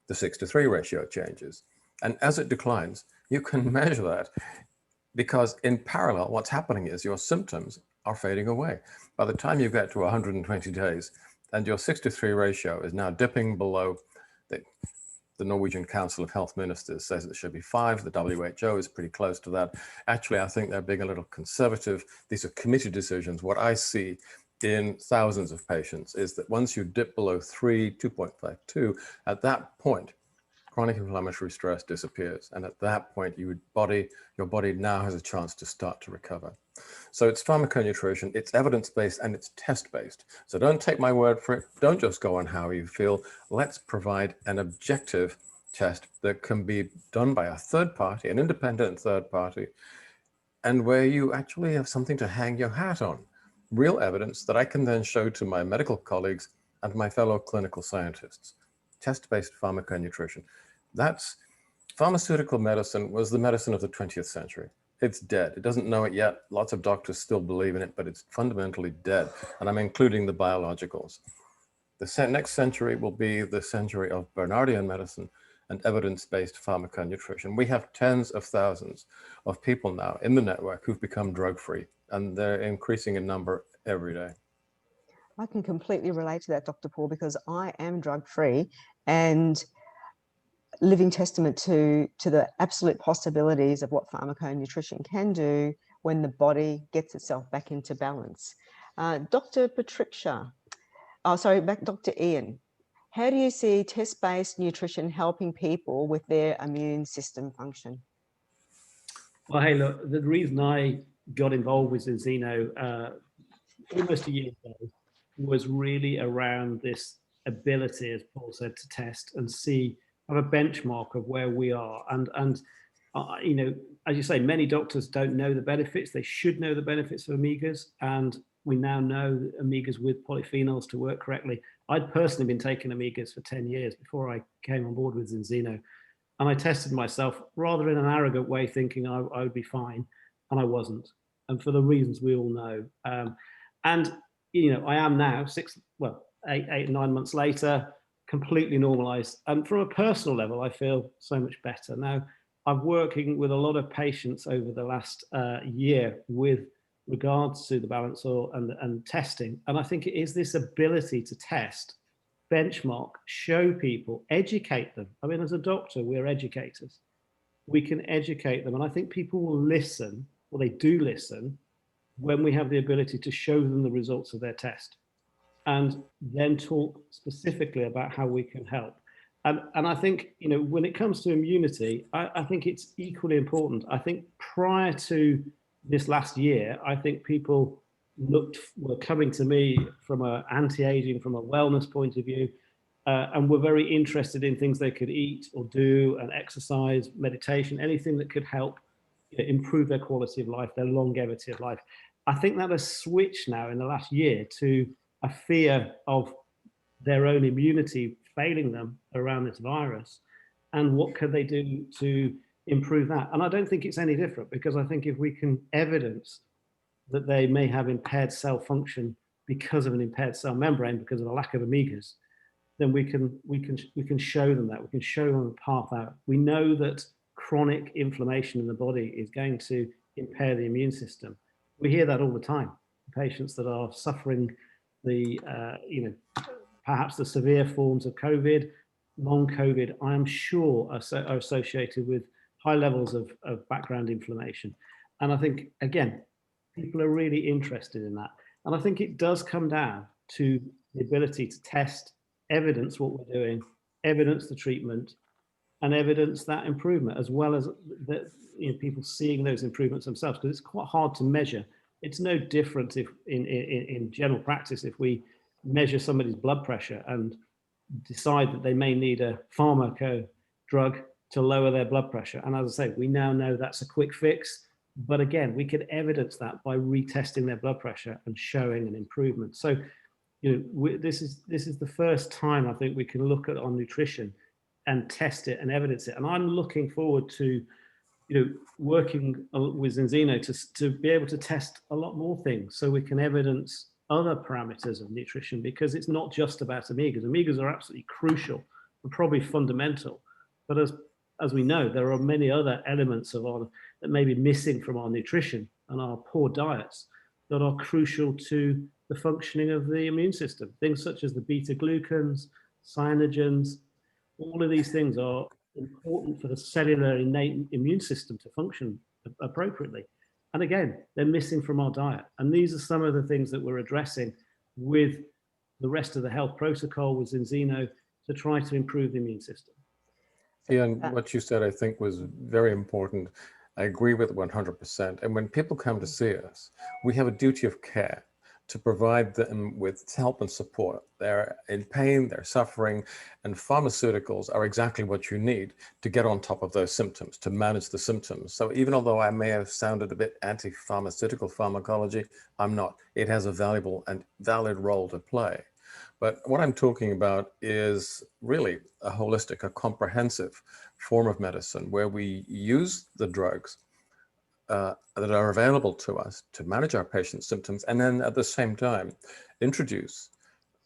The 6:3 ratio changes. And as it declines, you can measure that because in parallel, what's happening is your symptoms are fading away. By the time you get to 120 days and your 6:3 ratio is now dipping below the Norwegian Council of Health Ministers says it should be 5. The WHO is pretty close to that. Actually, I think they're being a little conservative. These are committee decisions. What I see in thousands of patients is that once you dip below 3, 2.52, at that point, chronic inflammatory stress disappears. And at that point, your body now has a chance to start to recover. So it's pharmaconutrition, it's evidence-based, and it's test-based. So don't take my word for it. Don't just go on how you feel. Let's provide an objective test that can be done by a third party, an independent third party, and where you actually have something to hang your hat on. Real evidence that I can then show to my medical colleagues and my fellow clinical scientists. Test-based pharmaconutrition. That's pharmaceutical medicine was the medicine of the 20th century. It's dead. It doesn't know it yet. Lots of doctors still believe in it, but it's fundamentally dead. And I'm including the biologicals. The next century will be the century of Bernardian medicine and evidence-based pharmaconutrition. We have tens of thousands of people now in the network who've become drug-free, and they're increasing in number every day. I can completely relate to that, Dr. Paul, because I am drug-free and living testament to the absolute possibilities of what pharmaconutrition can do when the body gets itself back into balance. Dr. Pratiksha, Dr. Ian, how do you see test-based nutrition helping people with their immune system function? Well, hey, look, the reason I got involved with Zinzino almost a year ago was really around this ability, as Paul said, to test and see, have a benchmark of where we are. And you know, as you say, many doctors don't know the benefits. They should know the benefits of omegas. And we now know that omegas with polyphenols to work correctly. I'd personally been taking omegas for 10 years before I came on board with Zinzino. And I tested myself rather in an arrogant way, thinking I would be fine. And I wasn't. And for the reasons we all know. And, you know, I am now 8, 9 months later, completely normalized. And from a personal level, I feel so much better. Now, I'm working with a lot of patients over the last year with regards to the balance oil and testing. And I think it is this ability to test, benchmark, show people, educate them. I mean, as a doctor, we're educators. we can educate them. And I think people will listen, or they do listen, when we have the ability to show them the results of their test and then talk specifically about how we can help. And I think, you know, when it comes to immunity, I think it's equally important. I think prior to this last year, I think people were coming to me from an anti-aging, from a wellness point of view, and were very interested in things they could eat or do, and exercise, meditation, anything that could help, you know, improve their quality of life, their longevity of life. I think that has switched now in the last year to a fear of their own immunity failing them around this virus, and what can they do to improve that. And I don't think it's any different, because I think if we can evidence that they may have impaired cell function because of an impaired cell membrane, because of a lack of omegas, then we can show them that. We can show them a path out. We know that chronic inflammation in the body is going to impair the immune system. We hear that all the time. Patients that are suffering the, you know, perhaps the severe forms of COVID, long COVID, I am sure are associated with high levels of background inflammation. And I think, again, people are really interested in that. And I think it does come down to the ability to test, evidence what we're doing, evidence the treatment, and evidence that improvement, as well as the, you know, people seeing those improvements themselves, because it's quite hard to measure. It's no different if in general practice, if we measure somebody's blood pressure and decide that they may need a pharmaco drug to lower their blood pressure. And as I say, we now know that's a quick fix. But again, we could evidence that by retesting their blood pressure and showing an improvement. So, you know, this is the first time I think we can look at our nutrition and test it and evidence it. And I'm looking forward to, you know, working with Enzino to be able to test a lot more things, so we can evidence other parameters of nutrition, because it's not just about omegas. Omegas are absolutely crucial and probably fundamental, but as we know, there are many other elements of our that may be missing from our nutrition and our poor diets that are crucial to the functioning of the immune system. Things such as the beta glucans, cyanogens, all of these things are important for the cellular innate immune system to function appropriately. And again, they're missing from our diet. And these are some of the things that we're addressing with the rest of the health protocol with Enzino to try to improve the immune system. Ian, what you said, I think, was very important. I agree with it 100%. And when people come to see us, we have a duty of care to provide them with help and support. They're in pain, they're suffering, and pharmaceuticals are exactly what you need to get on top of those symptoms, to manage the symptoms. So even although I may have sounded a bit anti-pharmaceutical pharmacology, I'm not. It has a valuable and valid role to play. But what I'm talking about is really a holistic, a comprehensive form of medicine where we use the drugs that are available to us to manage our patients' symptoms, and then at the same time introduce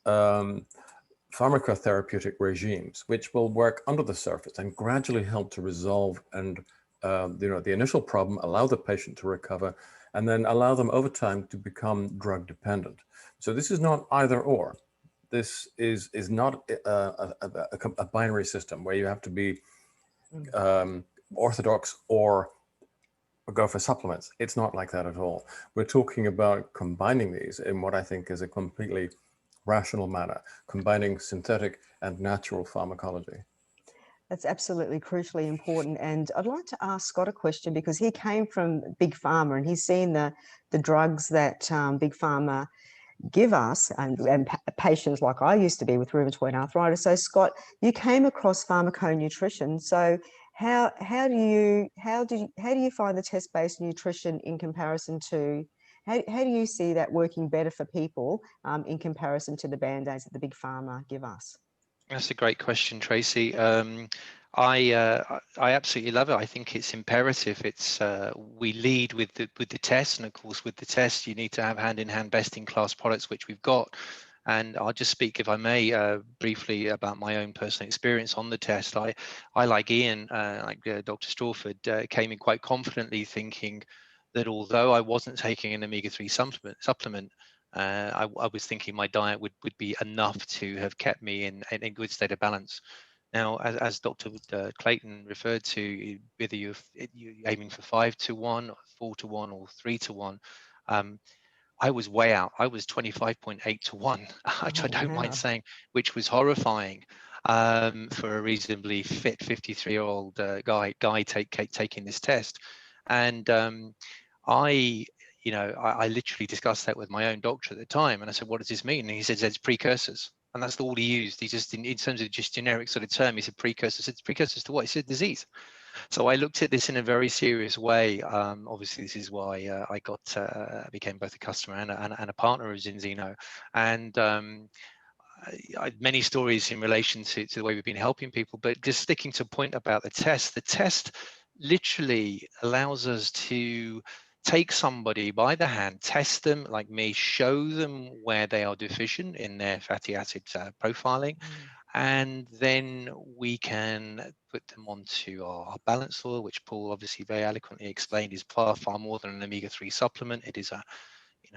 pharmacotherapeutic regimes which will work under the surface and gradually help to resolve and you know, the initial problem, allow the patient to recover, and then allow them over time to become drug dependent. So this is not either or. This is not a binary system where you have to be orthodox or go for supplements. It's not like that at all. We're talking about combining these in what I think is a completely rational manner, combining synthetic and natural pharmacology. That's absolutely crucially important. And I'd like to ask Scott a question, because he came from Big Pharma and he's seen the drugs that Big Pharma give us, and patients like I used to be with rheumatoid arthritis. So Scott, you came across pharmaconutrition. So how do you find the test-based nutrition in comparison to, how do you see that working better for people in comparison to the Band-Aids that the Big Pharma give us? That's a great question, Tracie. I absolutely love it. I think it's imperative. It's we lead with the test, and of course with the test you need to have hand-in-hand best-in-class products, which we've got. And I'll just speak, if I may, briefly about my own personal experience on the test. I like Ian, like Dr. Strawford, came in quite confidently, thinking that although I wasn't taking an omega-3 supplement, I was thinking my diet would be enough to have kept me in a good state of balance. Now, as Dr. Clayton referred to, whether you're aiming for 5-to-1, 4-to-1, or 3-to-1, I was way out. I was 25.8-to-1, which I don't mind saying, which was horrifying for a reasonably fit 53-year-old guy taking this test. And I literally discussed that with my own doctor at the time, and I said, "What does this mean?" And he said, "It's precursors." And that's all he used. He just, in terms of just generic sort of term, he said precursors. I said, precursors to what? He said disease. So I looked at this in a very serious way. Obviously, this is why I became both a customer and a partner of Zinzino. And I had many stories in relation to the way we've been helping people, but just sticking to a point about the test literally allows us to take somebody by the hand, test them like me, show them where they are deficient in their fatty acid profiling, and then we can put them onto our balance oil, which Paul obviously very eloquently explained is far more than an omega-3 supplement. It is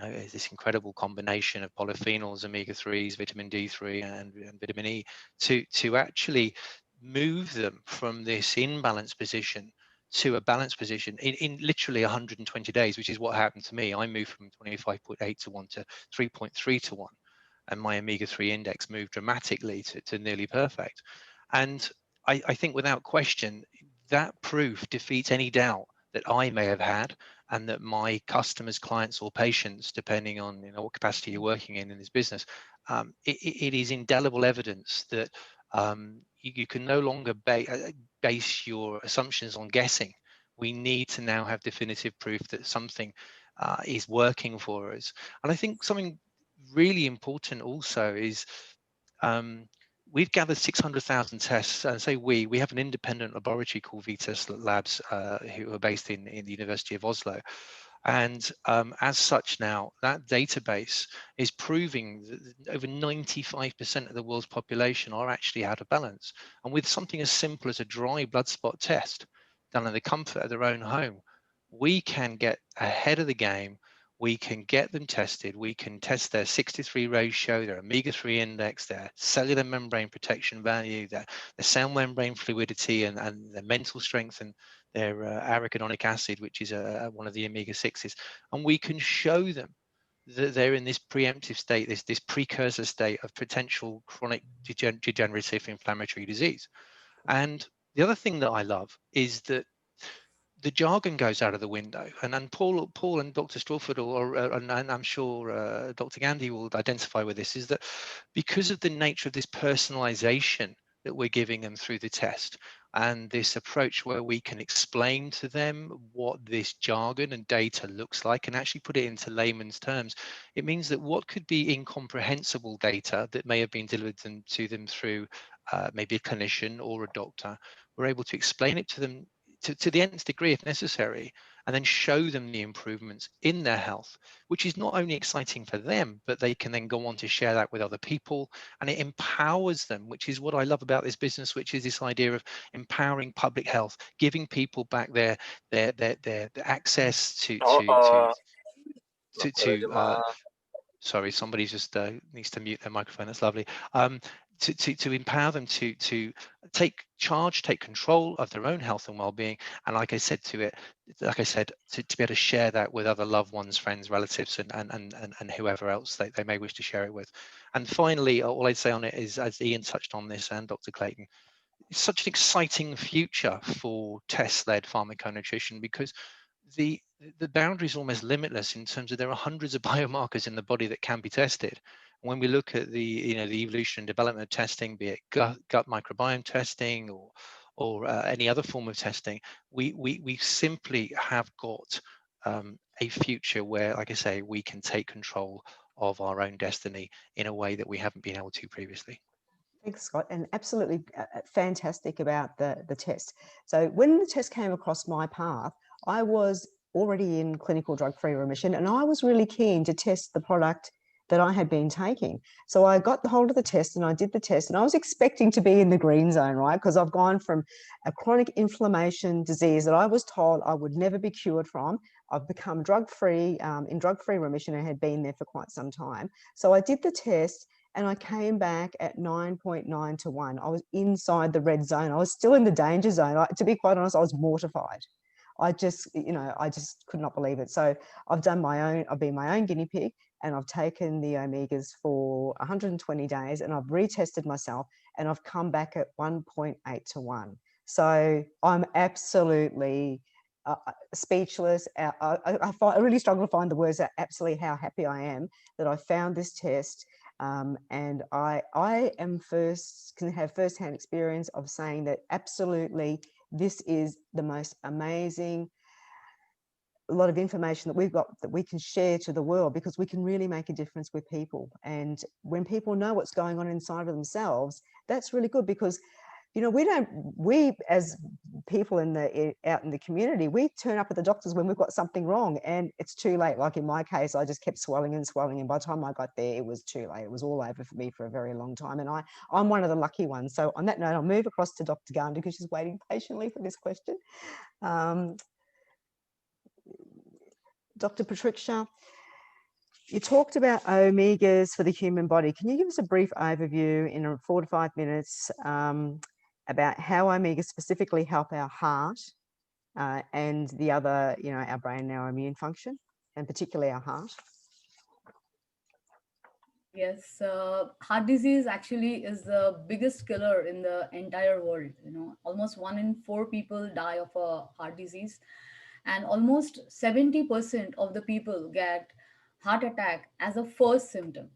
is this incredible combination of polyphenols, omega-3s, vitamin D3, and vitamin E to actually move them from this imbalanced position to a balanced position in literally 120 days, which is what happened to me. I moved from 25.8-to-1 to 3.3-to-1, and my omega-3 index moved dramatically to nearly perfect. And I think without question, that proof defeats any doubt that I may have had, and that my customers, clients, or patients, depending on what capacity you're working in this business, it is indelible evidence that you can no longer base your assumptions on guessing. We need to now have definitive proof that something is working for us. And I think something really important also is we've gathered 600,000 tests, and say we have an independent laboratory called Vitas Labs, who are based in the University of Oslo. And as such now, that database is proving that over 95% of the world's population are actually out of balance. And with something as simple as a dry blood spot test done in the comfort of their own home, we can get ahead of the game. We can get them tested. We can test their 6:3 ratio, their omega-3 index, their cellular membrane protection value, their cell membrane fluidity, and their mental strength, and their arachidonic acid, which is one of the omega-6s. And we can show them that they're in this preemptive state, this precursor state of potential chronic degenerative inflammatory disease. And the other thing that I love is that the jargon goes out of the window, and Paul and Dr. Strawford, and I'm sure Dr. Ghandi will identify with this, is that because of the nature of this personalization that we're giving them through the test, and this approach where we can explain to them what this jargon and data looks like and actually put it into layman's terms, it means that what could be incomprehensible data that may have been delivered to them through maybe a clinician or a doctor, we're able to explain it to them to the nth degree if necessary, and then show them the improvements in their health, which is not only exciting for them, but they can then go on to share that with other people, and it empowers them, which is what I love about this business, which is this idea of empowering public health, giving people back their access to sorry, somebody just needs to mute their microphone. That's lovely. To empower them to take charge, take control of their own health and well-being, and like I said, to be able to share that with other loved ones, friends, relatives, and whoever else they may wish to share it with. And finally, all I'd say on it is, as Ian touched on this and Dr. Clayton, it's such an exciting future for test-led pharmaconutrition, because the boundary is almost limitless in terms of there are hundreds of biomarkers in the body that can be tested. When we look at the the evolution and development of testing, be it gut microbiome testing or any other form of testing, we simply have got a future where, like I say, we can take control of our own destiny in a way that we haven't been able to previously. Thanks, Scott, and absolutely fantastic about the test. So when the test came across my path, I was already in clinical drug-free remission, and I was really keen to test the product that I had been taking. So I got the hold of the test and I did the test, and I was expecting to be in the green zone, right? Because I've gone from a chronic inflammation disease that I was told I would never be cured from. I've become drug-free, in drug-free remission, and had been there for quite some time. So I did the test, and I came back at 9.9 to 1. I was inside the red zone. I was still in the danger zone. To be quite honest, I was mortified. I just could not believe it. So I've been my own guinea pig, and I've taken the omegas for 120 days, and I've retested myself, and I've come back at 1.8 to 1. So I'm absolutely speechless. I really struggle to find the words that absolutely how happy I am that I found this test. And I can have firsthand experience of saying that absolutely this is the most amazing lot of information that we've got that we can share to the world, because we can really make a difference with people. And when people know what's going on inside of themselves, that's really good, because we as people out in the community, we turn up at the doctors when we've got something wrong and it's too late. Like in my case, I just kept swelling and swelling, and by the time I got there, it was too late. It was all over for me for a very long time, and I'm one of the lucky ones. So on that note, I'll move across to Dr. Ghandi, because she's waiting patiently for this question. Dr. Pratiksha, you talked about omegas for the human body. Can you give us a brief overview in 4 to 5 minutes about how omegas specifically help our heart and the other, our brain and our immune function, and particularly our heart? Yes, heart disease actually is the biggest killer in the entire world. Almost 1 in 4 people die of a heart disease, and almost 70% of the people get heart attack as a first symptom.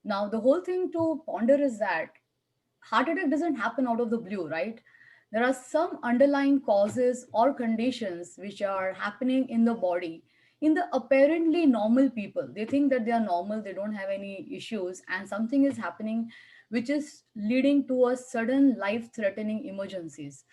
Now, the whole thing to ponder is that heart attack doesn't happen out of the blue, right? There are some underlying causes or conditions which are happening in the body. In the apparently normal people, they think that they are normal, they don't have any issues, and something is happening which is leading to a sudden life threatening emergencies.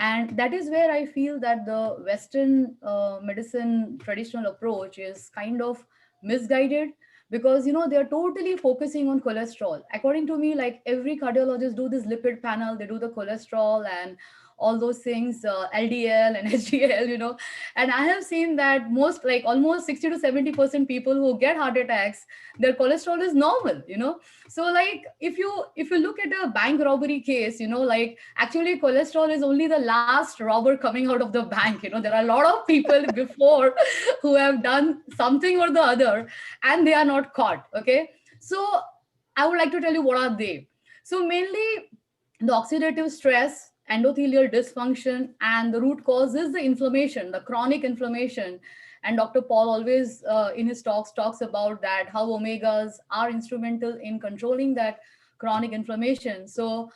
And that is where I feel that the Western medicine traditional approach is kind of misguided, because they're totally focusing on cholesterol. According to me, like every cardiologist do this lipid panel, they do the cholesterol and all those things, LDL and HDL. And I have seen that most, like almost 60 to 70% people who get heart attacks, their cholesterol is normal. So like if you look at a bank robbery case, like actually cholesterol is only the last robber coming out of the bank. There are a lot of people before who have done something or the other, and they are not caught. Okay, so I would like to tell you what are they. So mainly the oxidative stress, endothelial dysfunction, and the root cause is the inflammation, the chronic inflammation. And Dr. Paul always in his talks about that, how omegas are instrumental in controlling that chronic inflammation. So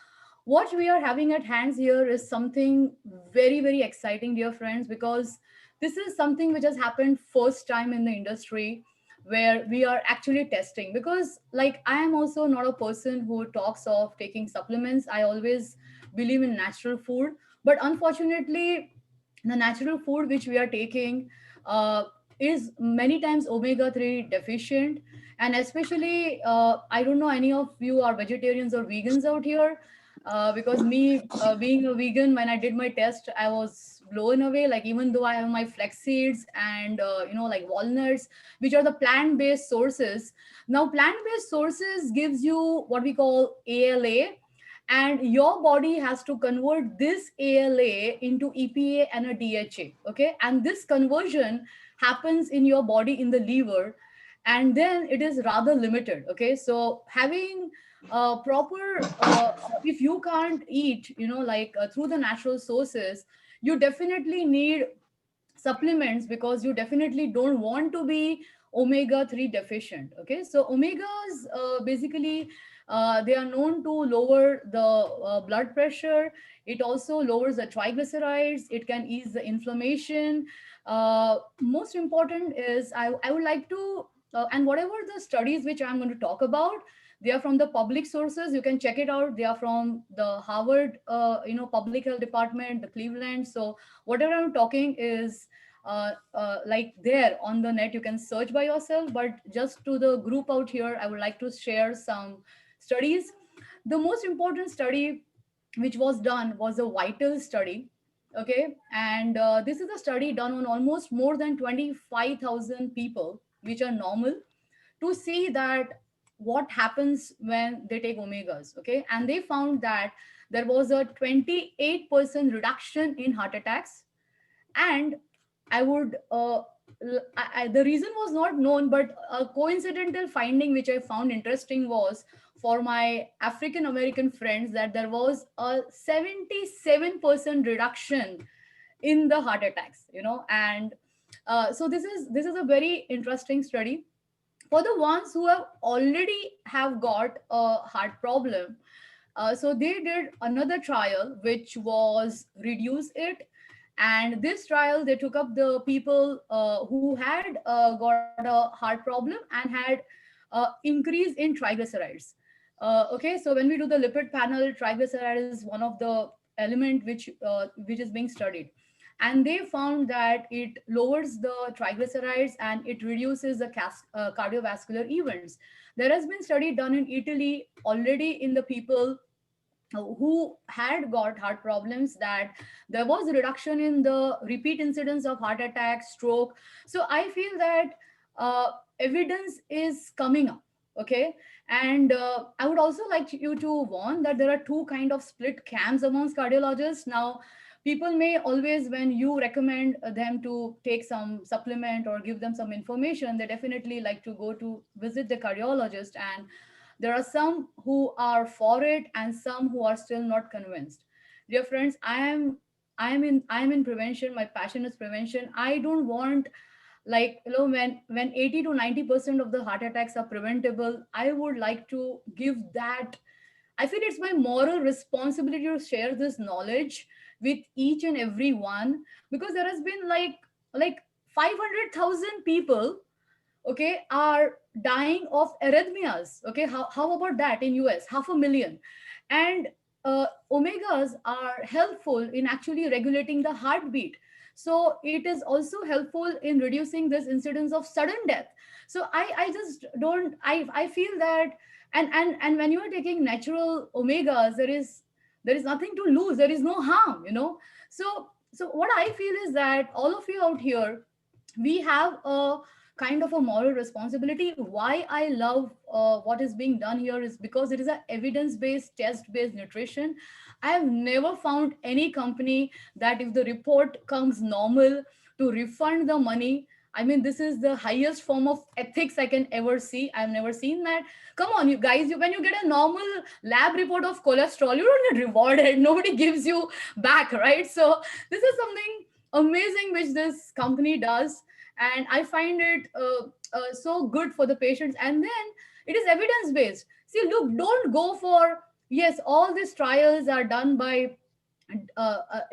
what we are having at hands here is something very, very exciting, dear friends, because this is something which has happened first time in the industry, where we are actually testing. Because like I am also not a person who talks of taking supplements. I always believe in natural food, but unfortunately the natural food which we are taking is many times omega-3 deficient. And especially I don't know any of you are vegetarians or vegans out here, because me being a vegan, when I did my test, I was blown away. Like even though I have my flax seeds and like walnuts, which are the plant-based sources. Now plant-based sources gives you what we call ALA, and your body has to convert this ALA into EPA and a DHA. Okay, and this conversion happens in your body in the liver, and then it is rather limited. Okay, so having proper if you can't eat like through the natural sources, you definitely need supplements, because you definitely don't want to be omega-3 deficient. Okay, so omegas basically they are known to lower the blood pressure. It also lowers the triglycerides. It can ease the inflammation. Most important is I would like to and whatever the studies which I'm going to talk about, they are from the public sources. You can check it out. They are from the Harvard public health department, the Cleveland. So whatever I'm talking is like there on the net, you can search by yourself. But just to the group out here, I would like to share some studies. The most important study which was done was a vital study. Okay, and this is a study done on almost more than 25,000 people which are normal, to see that what happens when they take omegas. Okay, and they found that there was a 28% reduction in heart attacks. And I would the reason was not known, but a coincidental finding which I found interesting was for my African American friends that there was a 77% reduction in the heart attacks, and so this is a very interesting study for the ones who have got a heart problem. So they did another trial which was reduce it, and this trial they took up the people who had got a heart problem and had increase in triglycerides. Okay, so when we do the lipid panel, triglyceride is one of the element which is being studied, and they found that it lowers the triglycerides and it reduces the cardiovascular events. There has been study done in Italy already in the people who had got heart problems, that there was a reduction in the repeat incidence of heart attack, stroke. So I feel that evidence is coming up. Okay, and I would also like you to warn that there are two kind of split camps amongst cardiologists. Now, people may always, when you recommend them to take some supplement or give them some information, they definitely like to go to visit the cardiologist, and there are some who are for it and some who are still not convinced. Dear friends, I am in prevention. My passion is prevention. I don't want, like, when 80 to 90% of the heart attacks are preventable, I would like to give that. I feel it's my moral responsibility to share this knowledge with each and every one, because there has been like 500,000 people, okay, are dying of arrhythmias. Okay, how about that in US? 500,000. And omegas are helpful in actually regulating the heartbeat. So it is also helpful in reducing this incidence of sudden death. So I just don't, I feel that, and when you are taking natural omegas, there is nothing to lose, there is no harm. So what I feel is that all of you out here, we have a kind of a moral responsibility. Why I love what is being done here is because it is a evidence-based, test-based nutrition. I have never found any company that if the report comes normal, to refund the money. I mean, this is the highest form of ethics I can ever see. I've never seen that. Come on, you guys, when you get a normal lab report of cholesterol, you don't get rewarded. Nobody gives you back, right? So this is something amazing which this company does, and I find it so good for the patients. And then it is evidence based. See, look, don't go for, yes, all these trials are done by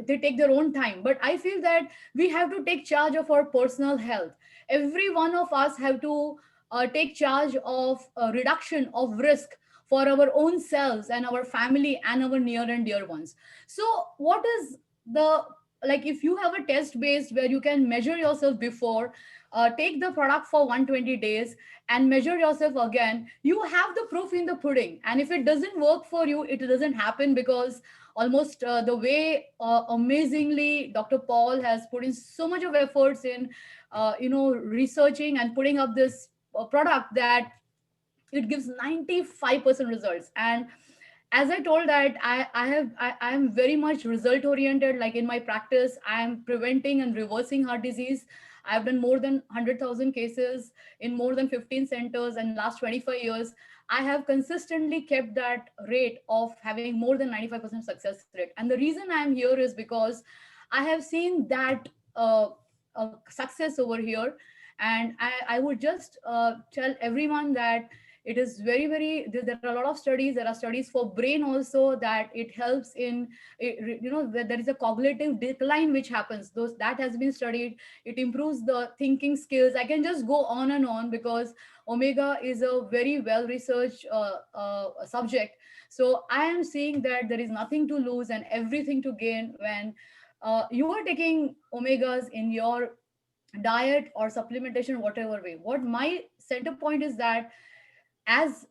they take their own time, but I feel that we have to take charge of our personal health. Every one of us have to take charge of reduction of risk for our own selves and our family and our near and dear ones. So what is the, like, if you have a test based where you can measure yourself before, take the product for 120 days and measure yourself again, you have the proof in the pudding. And if it doesn't work for you, it doesn't happen, because almost the way amazingly Dr. Paul has put in so much of efforts in researching and putting up this product, that it gives 95% results. And as I told that I am very much result oriented. Like in my practice, I am preventing and reversing heart disease. I've done more than 100,000 cases in more than 15 centers, and last 25 years I have consistently kept that rate of having more than 95% success rate. And the reason I'm here is because I have seen that success over here. And I would just tell everyone that it is very, very, there are a lot of studies. There are studies for brain also, that it helps in, there is a cognitive decline which happens. Those that has been studied. It improves the thinking skills. I can just go on and on, because omega is a very well researched subject. So I am seeing that there is nothing to lose and everything to gain when you are taking omegas in your diet or supplementation, whatever way. What my center point is that as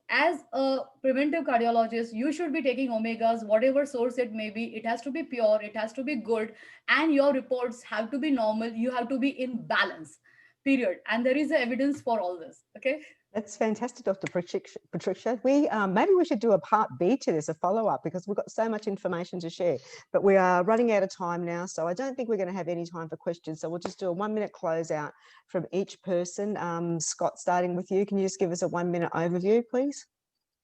a preventive cardiologist, you should be taking omegas, whatever source it may be. It has to be pure, it has to be good, and your reports have to be normal. You have to be in balance, period. And there is evidence for all this. Okay. That's fantastic, Dr. Pratiksha. We maybe we should do a part B to this, a follow-up, because we've got so much information to share. But we are running out of time now, so I don't think we're going to have any time for questions. So we'll just do a 1-minute closeout from each person. Scott, starting with you, can you just give us a 1-minute overview, please?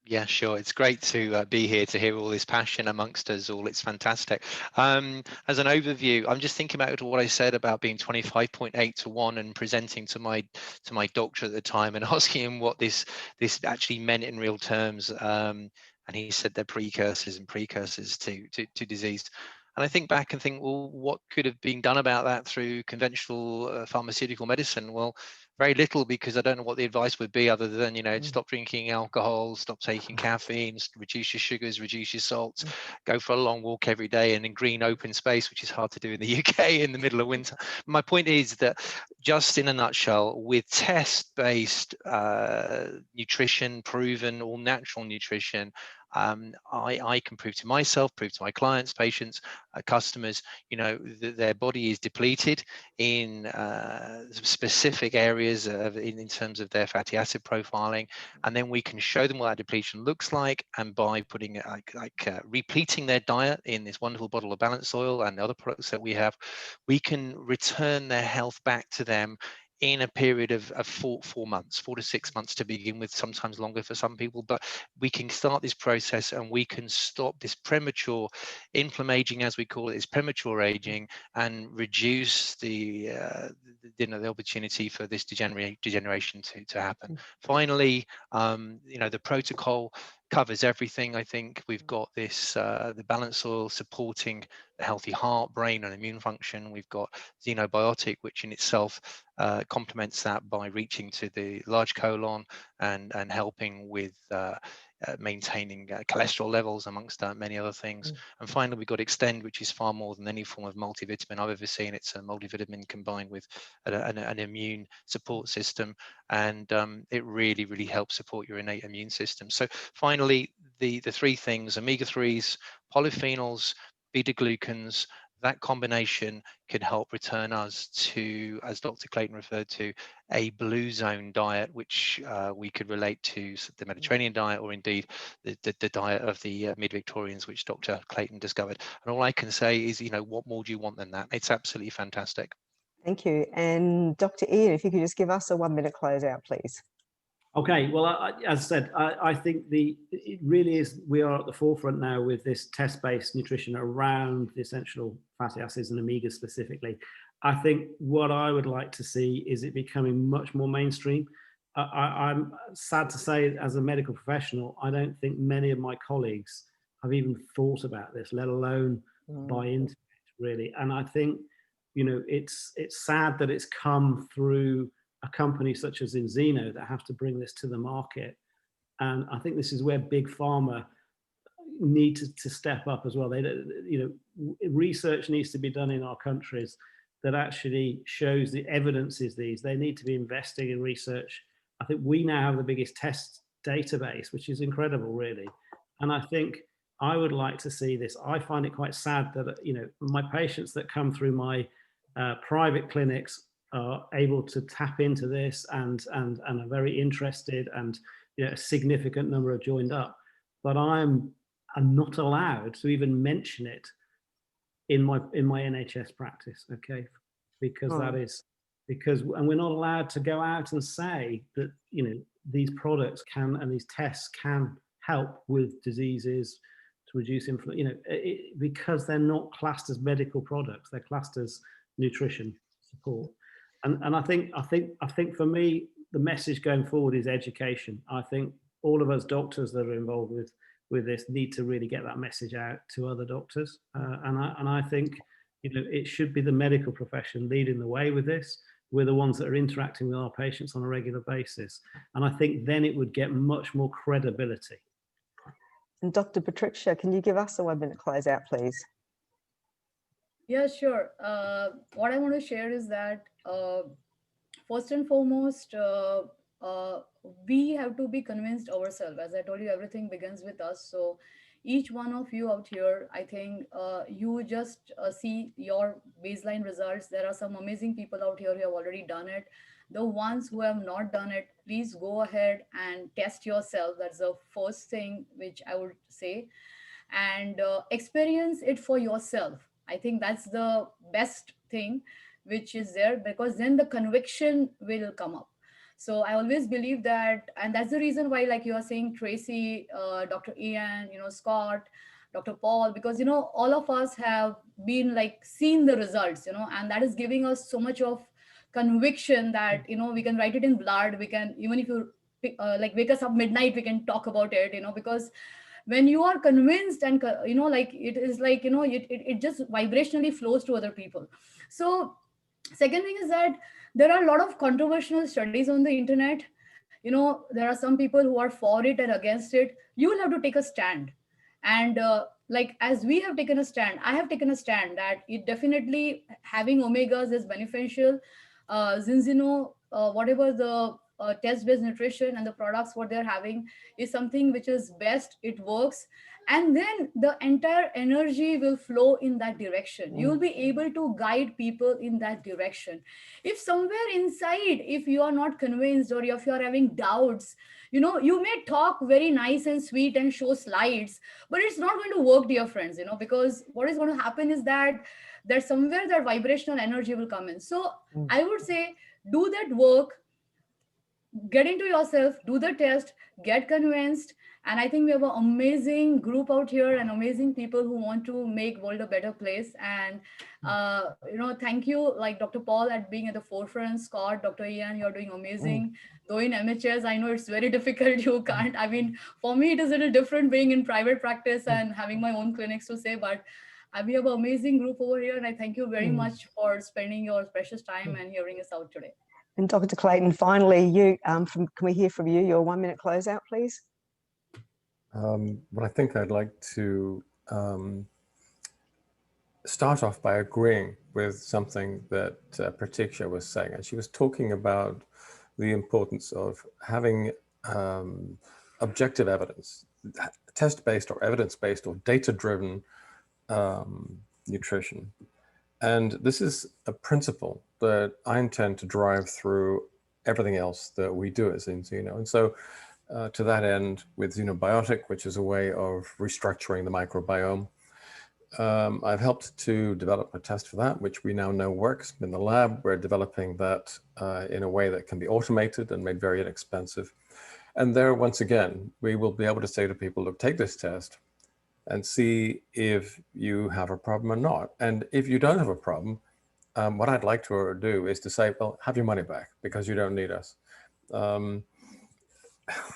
Yeah, sure. It's great to be here to hear all this passion amongst us all. It's fantastic. As an overview, I'm just thinking about what I said about being 25.8 to 1 and presenting to my doctor at the time and asking him what this actually meant in real terms. And he said they're precursors to disease. And I think back and think, well, what could have been done about that through conventional pharmaceutical medicine? Well, very little, because I don't know what the advice would be other than, stop drinking alcohol, stop taking caffeine, reduce your sugars, reduce your salts, go for a long walk every day and in green open space, which is hard to do in the UK in the middle of winter. My point is that, just in a nutshell, with test-based nutrition, proven all natural nutrition, I can prove to myself, prove to my clients, patients, customers, that their body is depleted in specific areas in terms of their fatty acid profiling, and then we can show them what that depletion looks like, and by putting repleting their diet in this wonderful bottle of balanced oil and the other products that we have, we can return their health back to them in a period of 4 months, 4 to 6 months to begin with, sometimes longer for some people. But we can start this process and we can stop this premature inflammaging, as we call it, this premature aging, and reduce the opportunity for this degeneration to happen. Finally, the protocol covers everything. I think we've got this the balanced oil supporting the healthy heart, brain, and immune function. We've got xenobiotic, which in itself complements that by reaching to the large colon and helping with maintaining cholesterol levels, amongst many other things. And finally, we've got Extend, which is far more than any form of multivitamin I've ever seen. It's a multivitamin combined with an immune support system, and it really, really helps support your innate immune system. So finally, the 3 things: omega-3s, polyphenols, beta-glucans, that combination can help return us to, as Dr. Clayton referred to, a blue zone diet, which we could relate to the Mediterranean diet, or indeed the diet of the mid-Victorians, which Dr. Clayton discovered. And all I can say is, what more do you want than that? It's absolutely fantastic. Thank you. And Dr. Ian, if you could just give us a 1-minute closeout, please. Okay, well, as I said, I think it really is, we are at the forefront now with this test-based nutrition around the essential fatty acids and omega specifically. I think what I would like to see is it becoming much more mainstream. I'm sad to say, as a medical professional, I don't think many of my colleagues have even thought about this, let alone buy into it, really. And I think, it's sad that it's come through a company such as Enzino that have to bring this to the market. And I think this is where big pharma need to step up as well. Research needs to be done in our countries that actually shows the evidence is these. They need to be investing in research. I think we now have the biggest test database, which is incredible, really. And I think I would like to see this. I find it quite sad that, my patients that come through my private clinics are able to tap into this and are very interested, and a significant number are joined up. But I'm not allowed to even mention it in my NHS practice, okay? Because and we're not allowed to go out and say that these products can, and these tests can help with diseases, to reduce inflammation, because they're not classed as medical products, they're classed as nutrition support. And I think for me, the message going forward is education. I think all of us doctors that are involved with this need to really get that message out to other doctors. And I think, it should be the medical profession leading the way with this. We're the ones that are interacting with our patients on a regular basis. And I think then it would get much more credibility. And Dr. Pratiksha, can you give us a 1-minute closeout, please? Yeah, sure. What I want to share is that first and foremost, we have to be convinced ourselves. As I told you, everything begins with us. So each one of you out here, I think you just see your baseline results. There are some amazing people out here who have already done it. The ones who have not done it, please go ahead and test yourself. That's the first thing which I would say. And experience it for yourself. I think that's the best thing which is there, because then the conviction will come up. So I always believe that, and that's the reason why, like you are saying, Tracie, Dr. Ian, Scott, Dr. Paul, because all of us have been like seen the results, and that is giving us so much of conviction that we can write it in blood. We can, even if you like wake us up midnight, we can talk about it, because when you are convinced and like it is like it just vibrationally flows to other people. So second thing is that there are a lot of controversial studies on the internet. There are some people who are for it and against it. You will have to take a stand. And like as we have taken a stand, I have taken a stand that it definitely having omegas is beneficial. Zinzino, whatever the test-based nutrition and the products what they're having is something which is best. It works, and then the entire energy will flow in that direction. You will be able to guide people in that direction. If somewhere inside, if you are not convinced or if you are having doubts, you may talk very nice and sweet and show slides, but it's not going to work, dear friends, because what is going to happen is that there's somewhere that vibrational energy will come in. So I would say do that work, get into yourself, do the test, get convinced. And I think we have an amazing group out here and amazing people who want to make world a better place. And thank you, like Dr. Paul, at being at the forefront. Scott, Dr. Ian, you're doing amazing. Though in MHS, I know it's very difficult. You can't, I mean, for me, it is a little different being in private practice and having my own clinics to say, but we have an amazing group over here. And I thank you very much for spending your precious time and hearing us out today. And Dr. Clayton, finally, can we hear from you, your 1 minute closeout, please? Well, I think I'd like to start off by agreeing with something that Pratiksha was saying. And she was talking about the importance of having objective evidence, test-based or evidence-based or data-driven nutrition. And this is a principle that I intend to drive through everything else that we do at Zinzino. And so to that end, with Xenobiotic, which is a way of restructuring the microbiome, I've helped to develop a test for that, which we now know works in the lab. We're developing that in a way that can be automated and made very inexpensive. And there, once again, we will be able to say to people, look, take this test and see if you have a problem or not. And if you don't have a problem, what I'd like to do is to say, well, have your money back because you don't need us.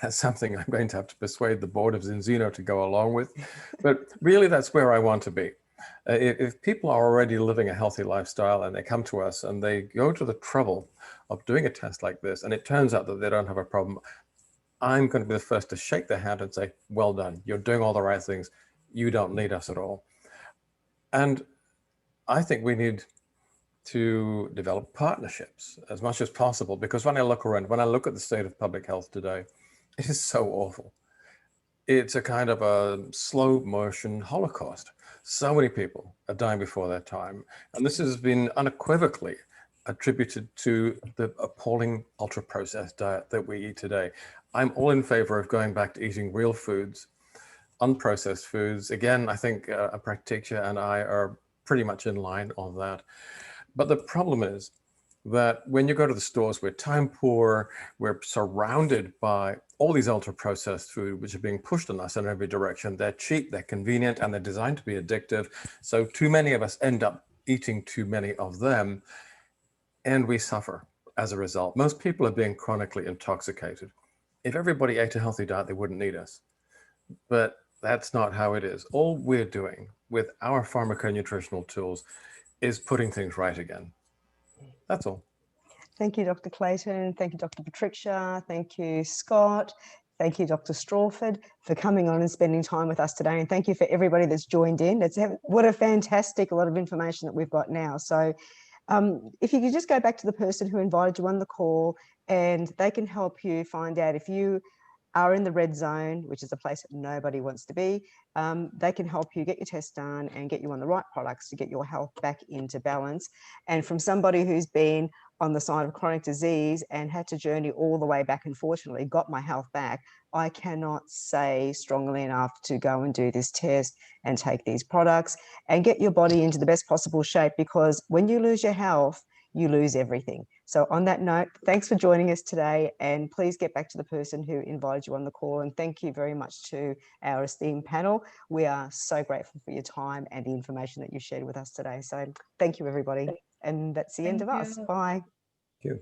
That's something I'm going to have to persuade the board of Zinzino to go along with. But really, that's where I want to be. If people are already living a healthy lifestyle and they come to us and they go to the trouble of doing a test like this, and it turns out that they don't have a problem, I'm going to be the first to shake their hand and say, well done, you're doing all the right things. You don't need us at all. And I think we need to develop partnerships as much as possible, because when I look around, when I look at the state of public health today, it is so awful. It's a kind of a slow motion Holocaust. So many people are dying before their time. And this has been unequivocally attributed to the appalling ultra-processed diet that we eat today. I'm all in favor of going back to eating real foods, unprocessed foods. Again, I think Pratiksha and I are pretty much in line on that. But the problem is that when you go to the stores, we're time poor, we're surrounded by all these ultra-processed food, which are being pushed on us in every direction. They're cheap, they're convenient, and they're designed to be addictive. So too many of us end up eating too many of them, and we suffer as a result. Most people are being chronically intoxicated. If everybody ate a healthy diet, they wouldn't need us. But that's not how it is. All we're doing with our pharmaconutritional tools is putting things right again. That's all. Thank you, Dr. Clayton. Thank you, Dr. Pratiksha. Thank you, Scott. Thank you, Dr. Strawford, for coming on and spending time with us today. And thank you for everybody that's joined in. What a fantastic lot of information that we've got now. So if you could just go back to the person who invited you on the call, and they can help you find out if you are in the red zone, which is a place that nobody wants to be, they can help you get your test done and get you on the right products to get your health back into balance. And from somebody who's been on the side of chronic disease and had to journey all the way back and fortunately got my health back, I cannot say strongly enough to go and do this test and take these products and get your body into the best possible shape, because when you lose your health, you lose everything. So on that note, thanks for joining us today, and please get back to the person who invited you on the call. And thank you very much to our esteemed panel. We are so grateful for your time and the information that you shared with us today. So thank you, everybody. And that's the end of us. Bye. Thank you.